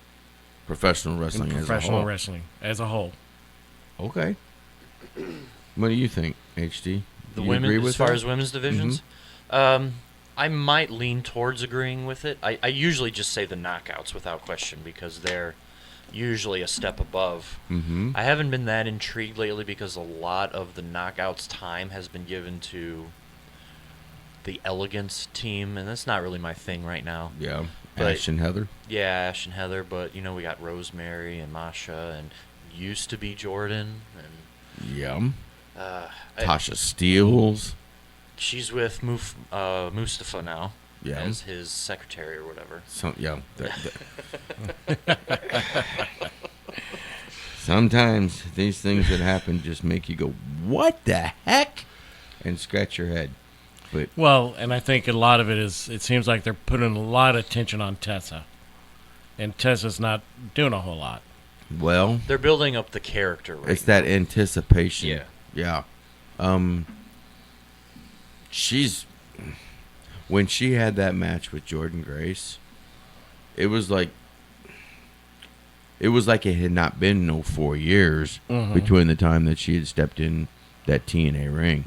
professional wrestling Professional wrestling as a whole. Okay. What do you think, HD? The You women, agree as with far that? as women's divisions, I might lean towards agreeing with it. I usually just say the knockouts without question because they're usually a step above. Mm-hmm. I haven't been that intrigued lately because a lot of the knockouts time has been given to the Elegance team, and that's not really my thing right now. Yeah, But- Ash and Heather. Yeah, Ash and Heather, but we got Rosemary and Masha, and used to be Jordan, and Yeah. I- Tasha Steeles. she's with Mustafa now. Yeah. As his secretary or whatever. Sometimes these things that happen just make you go, "What the heck?" and scratch your head. But Well, and I think a lot of it seems like they're putting a lot of attention on Tessa. And Tessa's not doing a whole lot. well, They're building up the character right it's that anticipation. Yeah. She's when she had that match with Jordan Grace, it was like it had not been no 4 years between the time that she had stepped in that TNA ring.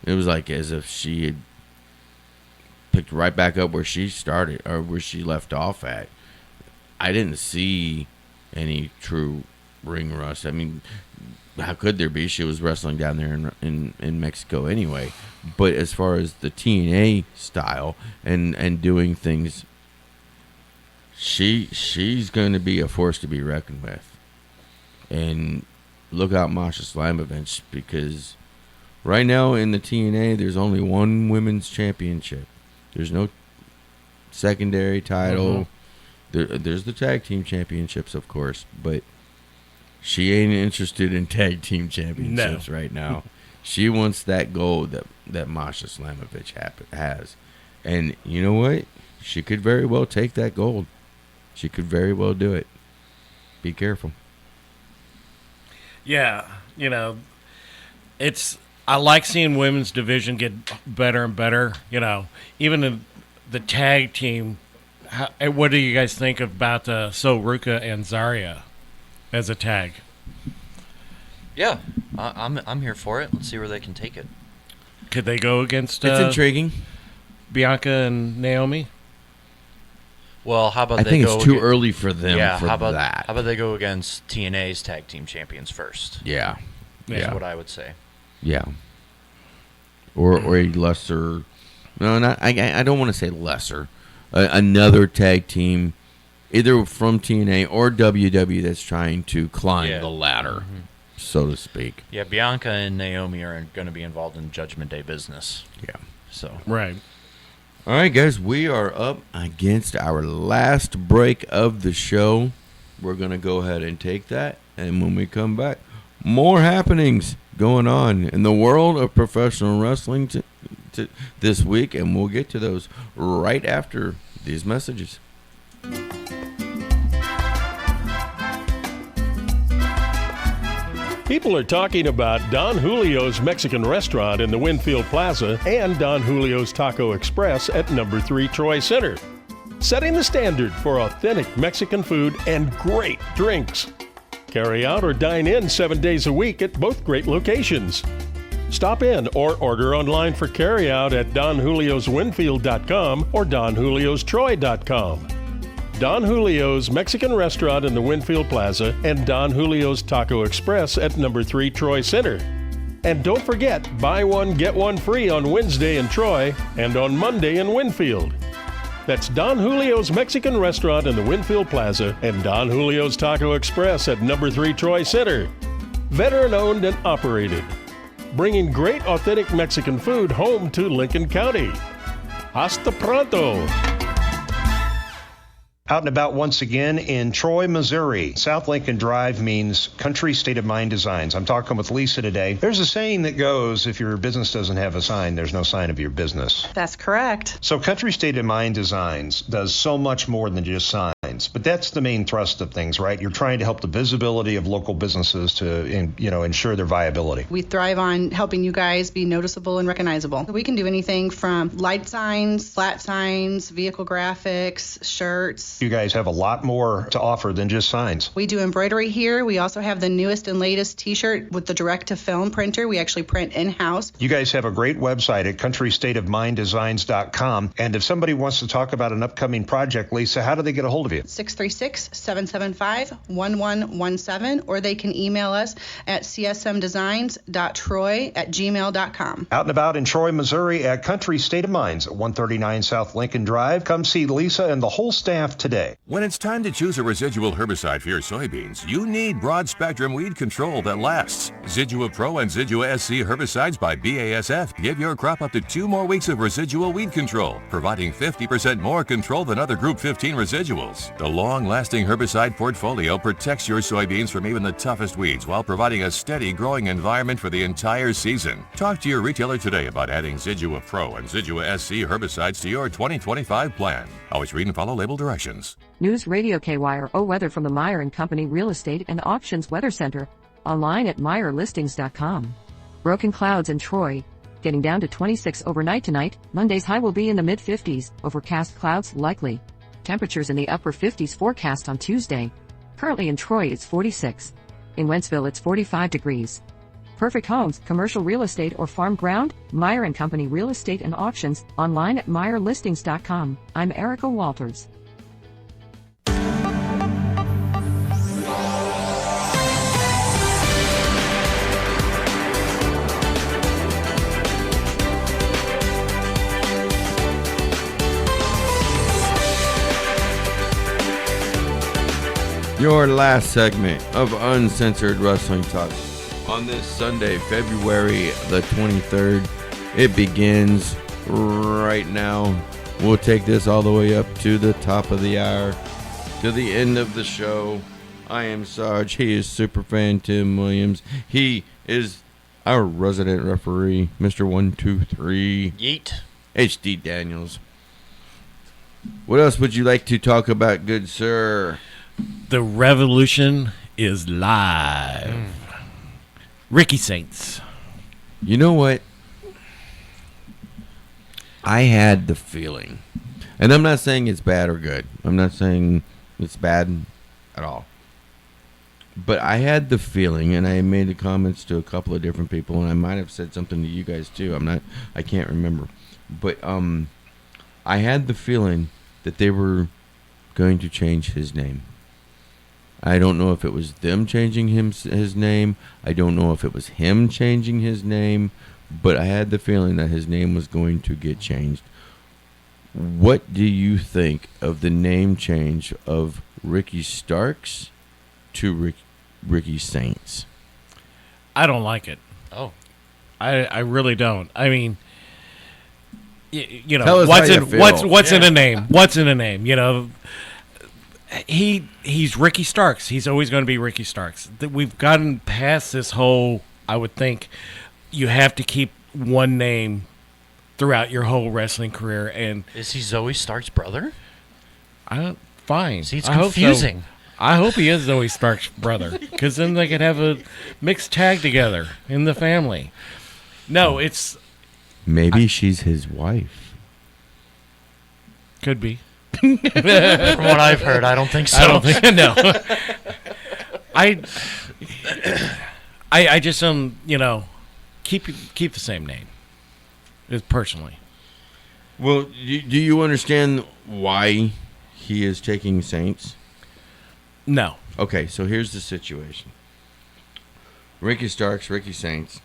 It was like as if she had picked right back up where she started or where she left off at. I didn't see any true ring rust. I mean, how could there be? She was wrestling down there in Mexico anyway. But as far as the TNA style and doing things, she's going to be a force to be reckoned with. And look out Masha Slamovich, because right now in the TNA there's only one women's championship. There's no secondary title. There's the tag team championships, of course, but she ain't interested in tag team championships right now. She wants that gold that Masha Slamovich has. And you know what? She could very well take that gold. She could very well do it. Be careful. Yeah, I like seeing women's division get better and better. Even in the tag team, what do you guys think about Ruka and Zarya as a tag? Yeah, I'm here for it. Let's see where they can take it. Could they go against? It's intriguing. Bianca and Naomi. Well, how about I they think go it's too early for them for how about that. How about they go against TNA's tag team champions first? Yeah. That's what I would say. Yeah. Or a lesser. No, not. I don't want to say lesser. Another tag team, either from TNA or WWE, that's trying to climb the ladder, so to speak. Yeah, Bianca and Naomi are going to be involved in Judgment Day business. Yeah. So right. All right, guys, we are up against our last break of the show. We're going to go ahead and take that. And when we come back, more happenings going on in the world of professional wrestling this week. And we'll get to those right after these messages. People are talking about Don Julio's Mexican restaurant in the Winfield Plaza and Don Julio's Taco Express at number 3 Troy Center, setting the standard for authentic Mexican food and great drinks. Carry out or dine in 7 days a week at both great locations. Stop in or order online for carryout at DonJuliosWinfield.com or DonJuliosTroy.com. Don Julio's Mexican restaurant in the Winfield Plaza and Don Julio's Taco Express at number 3 Troy Center. And don't forget, buy one, get one free on Wednesday in Troy and on Monday in Winfield. That's Don Julio's Mexican restaurant in the Winfield Plaza and Don Julio's Taco Express at number 3 Troy Center. Veteran owned and operated. Bringing great authentic Mexican food home to Lincoln County. Hasta pronto! Out and about once again in Troy, Missouri. South Lincoln Drive means Country State of Mind Designs. I'm talking with Lisa today. There's a saying that goes, if your business doesn't have a sign, there's no sign of your business. That's correct. So Country State of Mind Designs does so much more than just signs. But that's the main thrust of things, right? You're trying to help the visibility of local businesses to, ensure their viability. We thrive on helping you guys be noticeable and recognizable. We can do anything from light signs, flat signs, vehicle graphics, shirts. You guys have a lot more to offer than just signs. We do embroidery here. We also have the newest and latest t-shirt with the direct-to-film printer. We actually print in-house. You guys have a great website at countrystateofminddesigns.com. And if somebody wants to talk about an upcoming project, Lisa, how do they get a hold of you? 636-775-1117, or they can email us at csmdesigns.troy@gmail.com. Out and about in Troy, Missouri at Country State of Minds at 139 South Lincoln Drive. Come see Lisa and the whole staff today. When it's time to choose a residual herbicide for your soybeans, you need broad-spectrum weed control that lasts. Zidua Pro and Zidua SC herbicides by BASF give your crop up to 2 more weeks of residual weed control, providing 50% more control than other Group 15 residuals. The long-lasting herbicide portfolio protects your soybeans from even the toughest weeds while providing a steady growing environment for the entire season. Talk to your retailer today about adding Zidua Pro and Zidua SC herbicides to your 2025 plan. Always read and follow label directions. News Radio KYRO weather from the Meyer & Company Real Estate and Auctions Weather Center. Online at MeyerListings.com. Broken clouds in Troy. Getting down to 26 overnight tonight. Monday's high will be in the mid-50s. Overcast clouds likely. Temperatures in the upper 50s forecast on Tuesday. Currently in Troy it's 46. In Wentzville it's 45 degrees. Perfect homes, commercial real estate or farm ground? Meyer & Company Real Estate and Auctions. Online at MeyerListings.com. I'm Erica Walters. Your last segment of Uncensored Wrestling Talk on this Sunday, February the 23rd. It begins right now. We'll take this all the way up to the top of the hour, to the end of the show. I am Sarge. He is Superfan Tim Williams. He is our resident referee, Mr. 123. Yeet. HD Daniels. What else would you like to talk about, good sir? The revolution is live. Ricky Saints. You know what? I had the feeling, and I'm not saying it's bad or good. I'm not saying it's bad at all. But I had the feeling, and I made the comments to a couple of different people, and I might have said something to you guys too. I can't remember. But I had the feeling that they were going to change his name. I don't know if it was them changing his name. I don't know if it was him changing his name. But I had the feeling that his name was going to get changed. What do you think of the name change of Ricky Starks to Ricky Saints? I don't like it. Oh. I really don't. I mean, you know, Tell us what's how you in feel. what's in a name? What's in a name? You know, he's Ricky Starks. He's always going to be Ricky Starks. We've gotten past this whole. I would think you have to keep one name throughout your whole wrestling career. And is he Zoe Stark's brother? Fine. See, it's I hope so. confusing. I hope he is Zoe Stark's brother, because then they could have a mixed tag together in the family. No, it's Maybe she's his wife. could be. From what I've heard, I don't think so. I don't think no. I just you know, keep the same name. Personally. Well, do you understand why he is taking Saints? No. Okay, so here's the situation. Ricky Starks, Ricky Saints,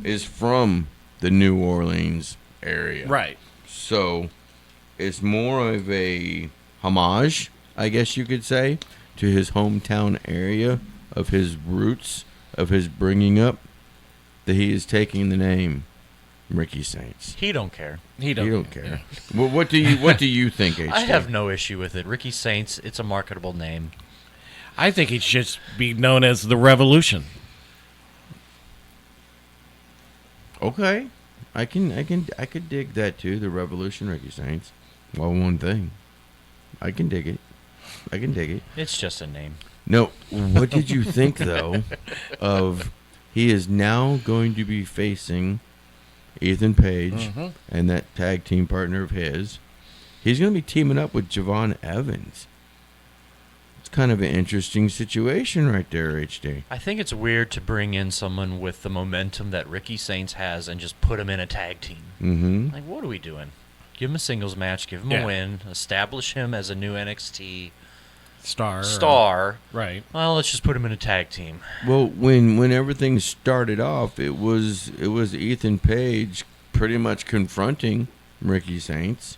is from the New Orleans area. Right. So it's more of a homage, I guess you could say, to his hometown area, of his roots, of his bringing up, that he is taking the name Ricky Saints. He don't care. He don't care. Well, what do you think, HT? I have no issue with it. Ricky Saints, it's a marketable name. I think he should be known as the Revolution. Okay, I could dig that too. The Revolution, Ricky Saints. Well, one thing, I can dig it. It's just a name. No, what did you think though of he is now going to be facing Ethan Page and that tag team partner of his? He's going to be teaming up with Javon Evans. It's kind of an interesting situation right there, HD. I think it's weird to bring in someone with the momentum that Ricky Saints has and just put him in a tag team. Mm-hmm. Like, what are we doing? Give him a singles match, give him a win, establish him as a new NXT star. Right. Well, let's just put him in a tag team. Well, when everything started off, it was Ethan Page pretty much confronting Ricky Saints,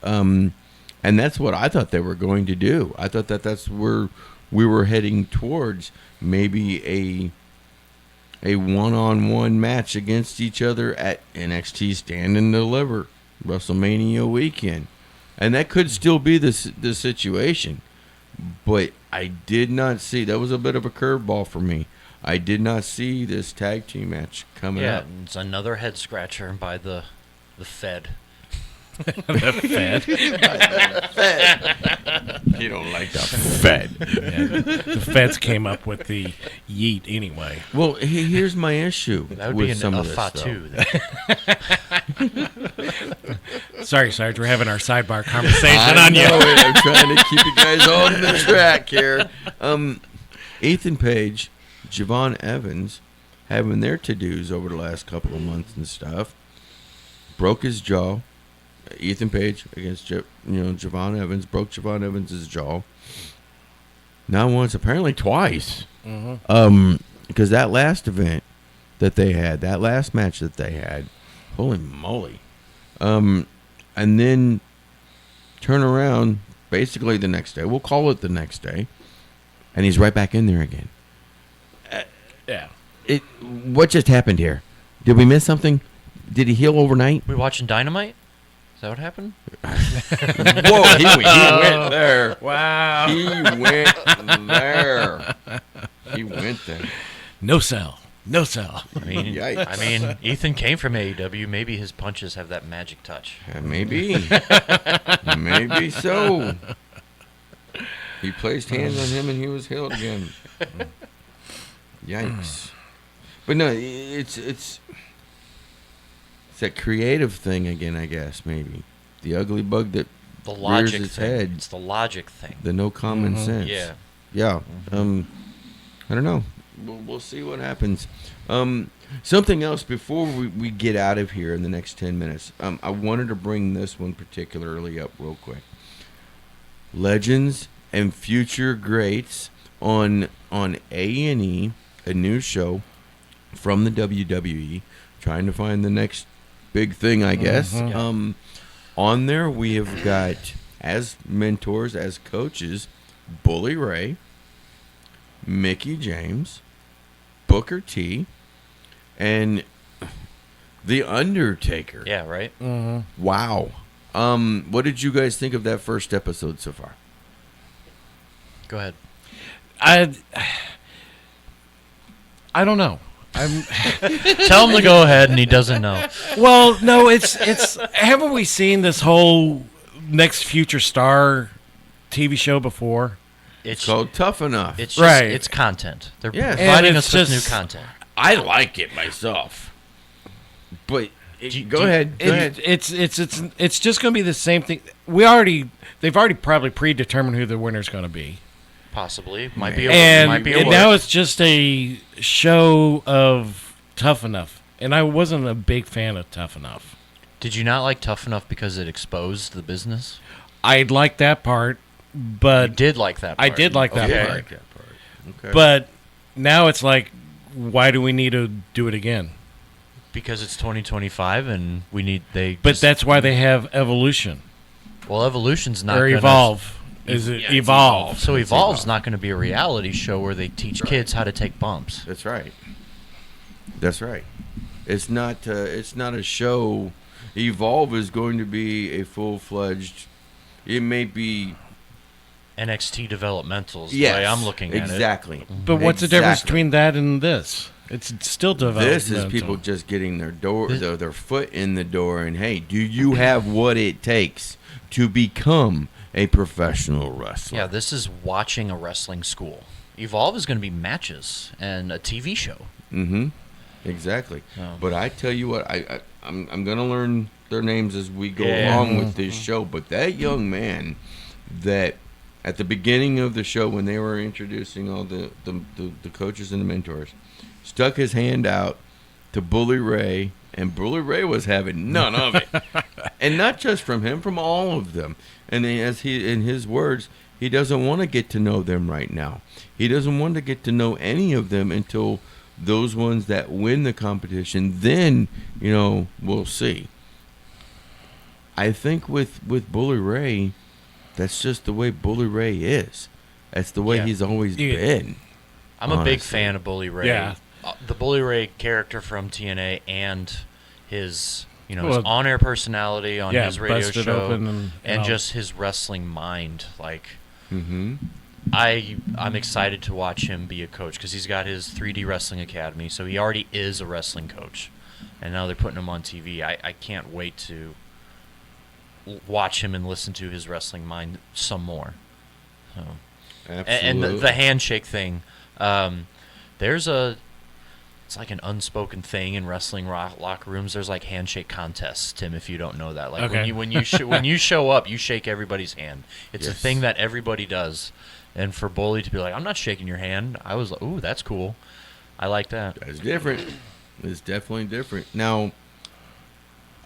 and that's what I thought they were going to do. I thought that's where we were heading towards, maybe a one-on-one match against each other at NXT Stand and Deliver WrestleMania weekend, and that could still be the situation. But I did not see. That was a bit of a curveball for me. I did not see this tag team match coming up. Yeah, it's another head scratcher by the Fed. The Fed? You don't like the Fed. Yeah, the Feds came up with the yeet anyway. Well, here's my issue That would with be some a of this fatu. Sorry, Sarge, we're having our sidebar conversation I on you. know it. I'm trying to keep you guys on the track here. Ethan Page, Javon Evans, having their to-dos over the last couple of months and stuff, broke his jaw. Ethan Page against Javon Evans broke Javon Evans' jaw. Not once, apparently twice. Because that last event that they had, that last match that they had, holy moly. And then turn around basically the next day. We'll call it the next day. And he's right back in there again. Yeah. What just happened here? Did we miss something? Did he heal overnight? We watching Dynamite? Is that what happened? Whoa, he went there. Wow. He went there. He went there. No sell. No sell. I mean, Ethan came from AEW. Maybe his punches have that magic touch. Maybe. Maybe so. He placed hands on him and he was healed again. Yikes. But no, it's that creative thing again, I guess, maybe. The ugly bug that The logic rears its thing. head. It's the logic thing. The no common sense. Yeah. Yeah. I don't know. We'll see what happens. Something else before we get out of here in the next 10 minutes. I wanted to bring this one particularly up real quick. Legends and Future Greats on A&E, a new show from the WWE, trying to find the next big thing, I guess. On there, we have got, as mentors, as coaches, Bully Ray, Mickey James, Booker T, and The Undertaker. Yeah, right? Mm-hmm. Wow. What did you guys think of that first episode so far? Go ahead. I don't know. Tell him to go ahead, and he doesn't know. Well, no, it's. Haven't we seen this whole Next Future Star TV show before? It's called Tough Enough. It's just, It's content. They're providing us with new content. I like it myself, but go ahead. It's just going to be the same thing. They've already probably predetermined who the winner's going to be. Possibly. Might be now it's just a show of Tough Enough. And I wasn't a big fan of Tough Enough. Did you not like Tough Enough because it exposed the business? I liked that part, but... You did like that part. I did like that Okay. part. Okay. But now it's like, why do we need to do it again? Because it's 2025 and we need... But that's why they have Evolution. Well, Evolution's not Or gonna... Evolve. Is it Evolve? So Evolve's not going to be a reality show where they teach kids how to take bumps. That's right. That's right. It's not a show. Evolve is going to be a full-fledged. It may be NXT developmentals. Yes, the way I'm looking at it. exactly. But what's the difference between that and this? It's still developmental. This is people just getting their foot in the door, and hey, do you have what it takes to become a professional wrestler? Yeah, this is watching a wrestling school. Evolve is going to be matches and a TV show. Mm-hmm. Exactly. Oh. But I tell you what, I'm going to learn their names as we go along with this show. But that young man that at the beginning of the show when they were introducing all the coaches and the mentors, stuck his hand out to Bully Ray, and Bully Ray was having none of it. And not just from him, from all of them. And as in his words, he doesn't want to get to know them right now. He doesn't want to get to know any of them until those ones that win the competition. Then, we'll see. I think with Bully Ray, that's just the way Bully Ray is. That's the way he's always been. I'm a big fan of Bully Ray. Yeah. The Bully Ray character from TNA and his his on-air personality on his radio Busted show Open and just his wrestling mind. Mm-hmm. I'm excited to watch him be a coach because he's got his 3D Wrestling Academy, so he already is a wrestling coach. And now they're putting him on TV. I can't wait to watch him and listen to his wrestling mind some more. So. And the handshake thing, it's like an unspoken thing in wrestling locker rooms. There's like handshake contests, Tim, if you don't know that. Like when you show up, you shake everybody's hand. It's a thing that everybody does. And for Bully to be like, I'm not shaking your hand, I was like, ooh, that's cool. I like that. That's different. It's definitely different. Now,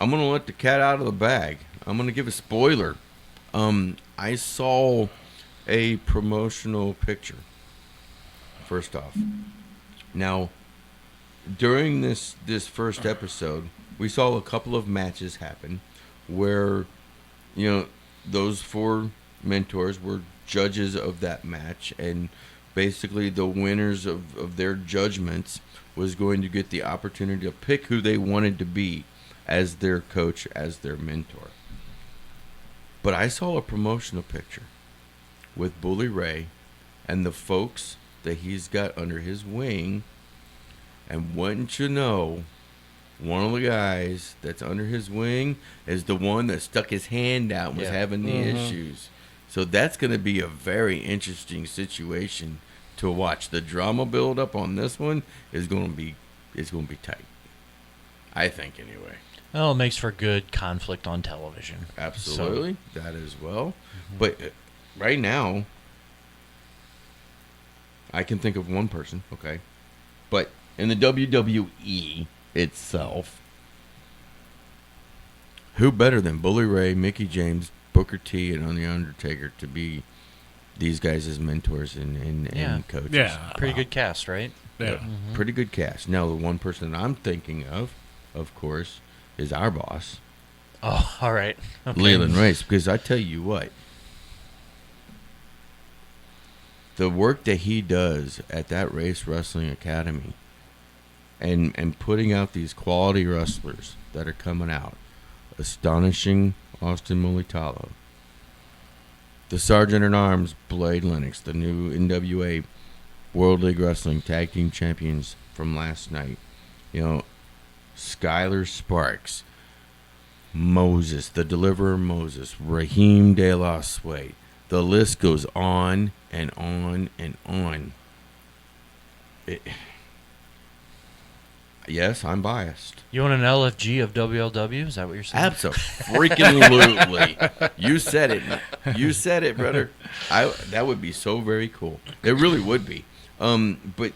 I'm going to let the cat out of the bag. I'm going to give a spoiler. I saw a promotional picture, first off. Now, during this first episode, we saw a couple of matches happen where, those 4 mentors were judges of that match, and basically the winners of their judgments was going to get the opportunity to pick who they wanted to be as their coach, as their mentor. But I saw a promotional picture with Bully Ray and the folks that he's got under his wing, and wouldn't you know, one of the guys that's under his wing is the one that stuck his hand out and was having the issues. So that's going to be a very interesting situation to watch. The drama build up on this one is going to be tight. I think anyway. Well, it makes for good conflict on television. Absolutely. So. That as well. Mm-hmm. But right now, I can think of one person, okay? But in the WWE itself, who better than Bully Ray, Mickie James, Booker T, and The Undertaker to be these guys as mentors and coaches? Yeah, pretty good cast, right? Yeah. Pretty good cast. Now, the one person that I'm thinking of course, is our boss. Oh, all right. Okay. Leland Race, because I tell you what, the work that he does at that Race Wrestling Academy, and putting out these quality wrestlers that are coming out. Astonishing Austin Mulitalo. The Sergeant-at-Arms, Blade Lennox, the new NWA World League Wrestling Tag Team Champions from last night. You know, Skylar Sparks, Moses, the Deliverer Moses, Raheem De La Suede. The list goes on and on and on. Yes, I'm biased. You want an LFG of WLW? Is that what you're saying? Absolutely. You said it. You said it, brother. That would be so very cool. It really would be. But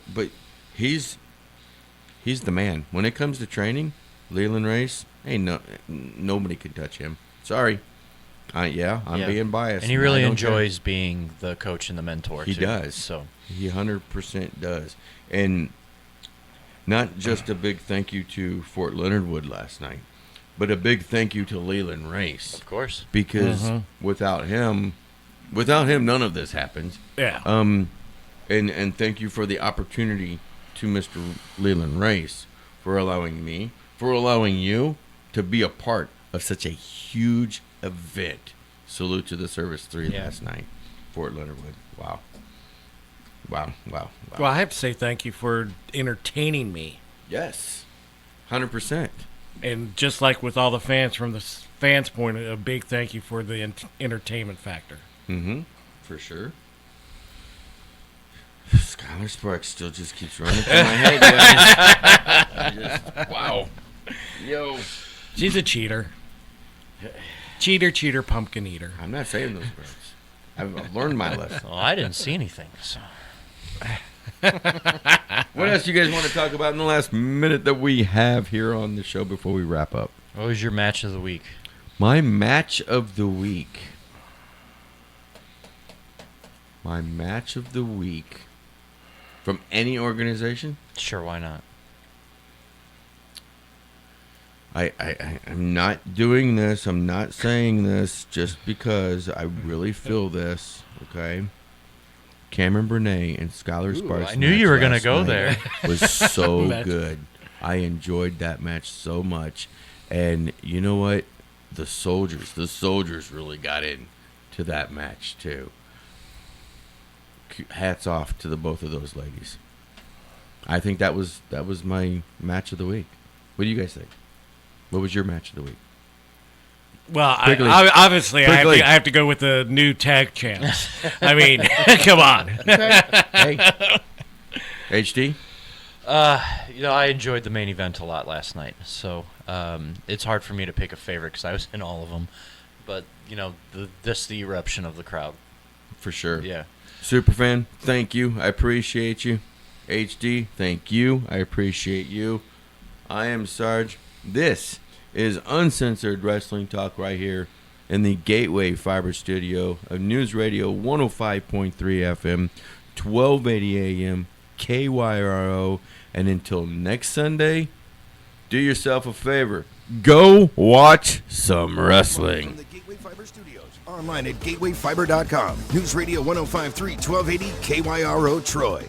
he's the man. When it comes to training, Leland Race, nobody can touch him. Sorry. I'm being biased. And he really enjoys being the coach and the mentor, He too. does. So he 100% does. And not just a big thank you to Fort Leonard Wood last night, but a big thank you to Leland Race. Of course. Because without him, none of this happens. Yeah. And thank you for the opportunity to Mr. Leland Race for allowing you to be a part of such a huge event. Salute to the Service 3 last night, Fort Leonard Wood. Wow. Well, I have to say thank you for entertaining me. Yes, 100%. And just like with all the fans, from the fans' point, a big thank you for the entertainment factor. Mm-hmm. For sure. Skylar Sparks still just keeps running through my head, guys. Wow. Yo. She's a cheater. Cheater, pumpkin eater. I'm not saying those words. I've learned my lesson. Well, I didn't see anything, so... What else you guys want to talk about in the last minute that we have here on the show before we wrap up? What was your match of the week? My match of the week. My match of the week. From any organization? Sure, why not? I'm not doing this. I'm not saying this just because I really feel this, okay? Cameron Burnett and Skylar Sparks. I knew you were going to go there. Was so good. I enjoyed that match so much. And you know what? The soldiers really got into that match too. Hats off to the both of those ladies. I think that was my match of the week. What do you guys think? What was your match of the week? Well, obviously, I have to go with the new tag champs. I mean, come on. Hey, HD? I enjoyed the main event a lot last night, so it's hard for me to pick a favorite because I was in all of them. But, the eruption of the crowd. For sure. Yeah. Superfan, thank you. I appreciate you. HD, thank you. I appreciate you. I am Sarge. This is Uncensored Wrestling Talk right here in the Gateway Fiber Studio of News Radio 105.3 FM, 1280 AM, KYRO. And until next Sunday, do yourself a favor. Go watch some wrestling. From the Gateway Fiber Studios, online at gatewayfiber.com. News Radio 105.3, 1280 KYRO Troy.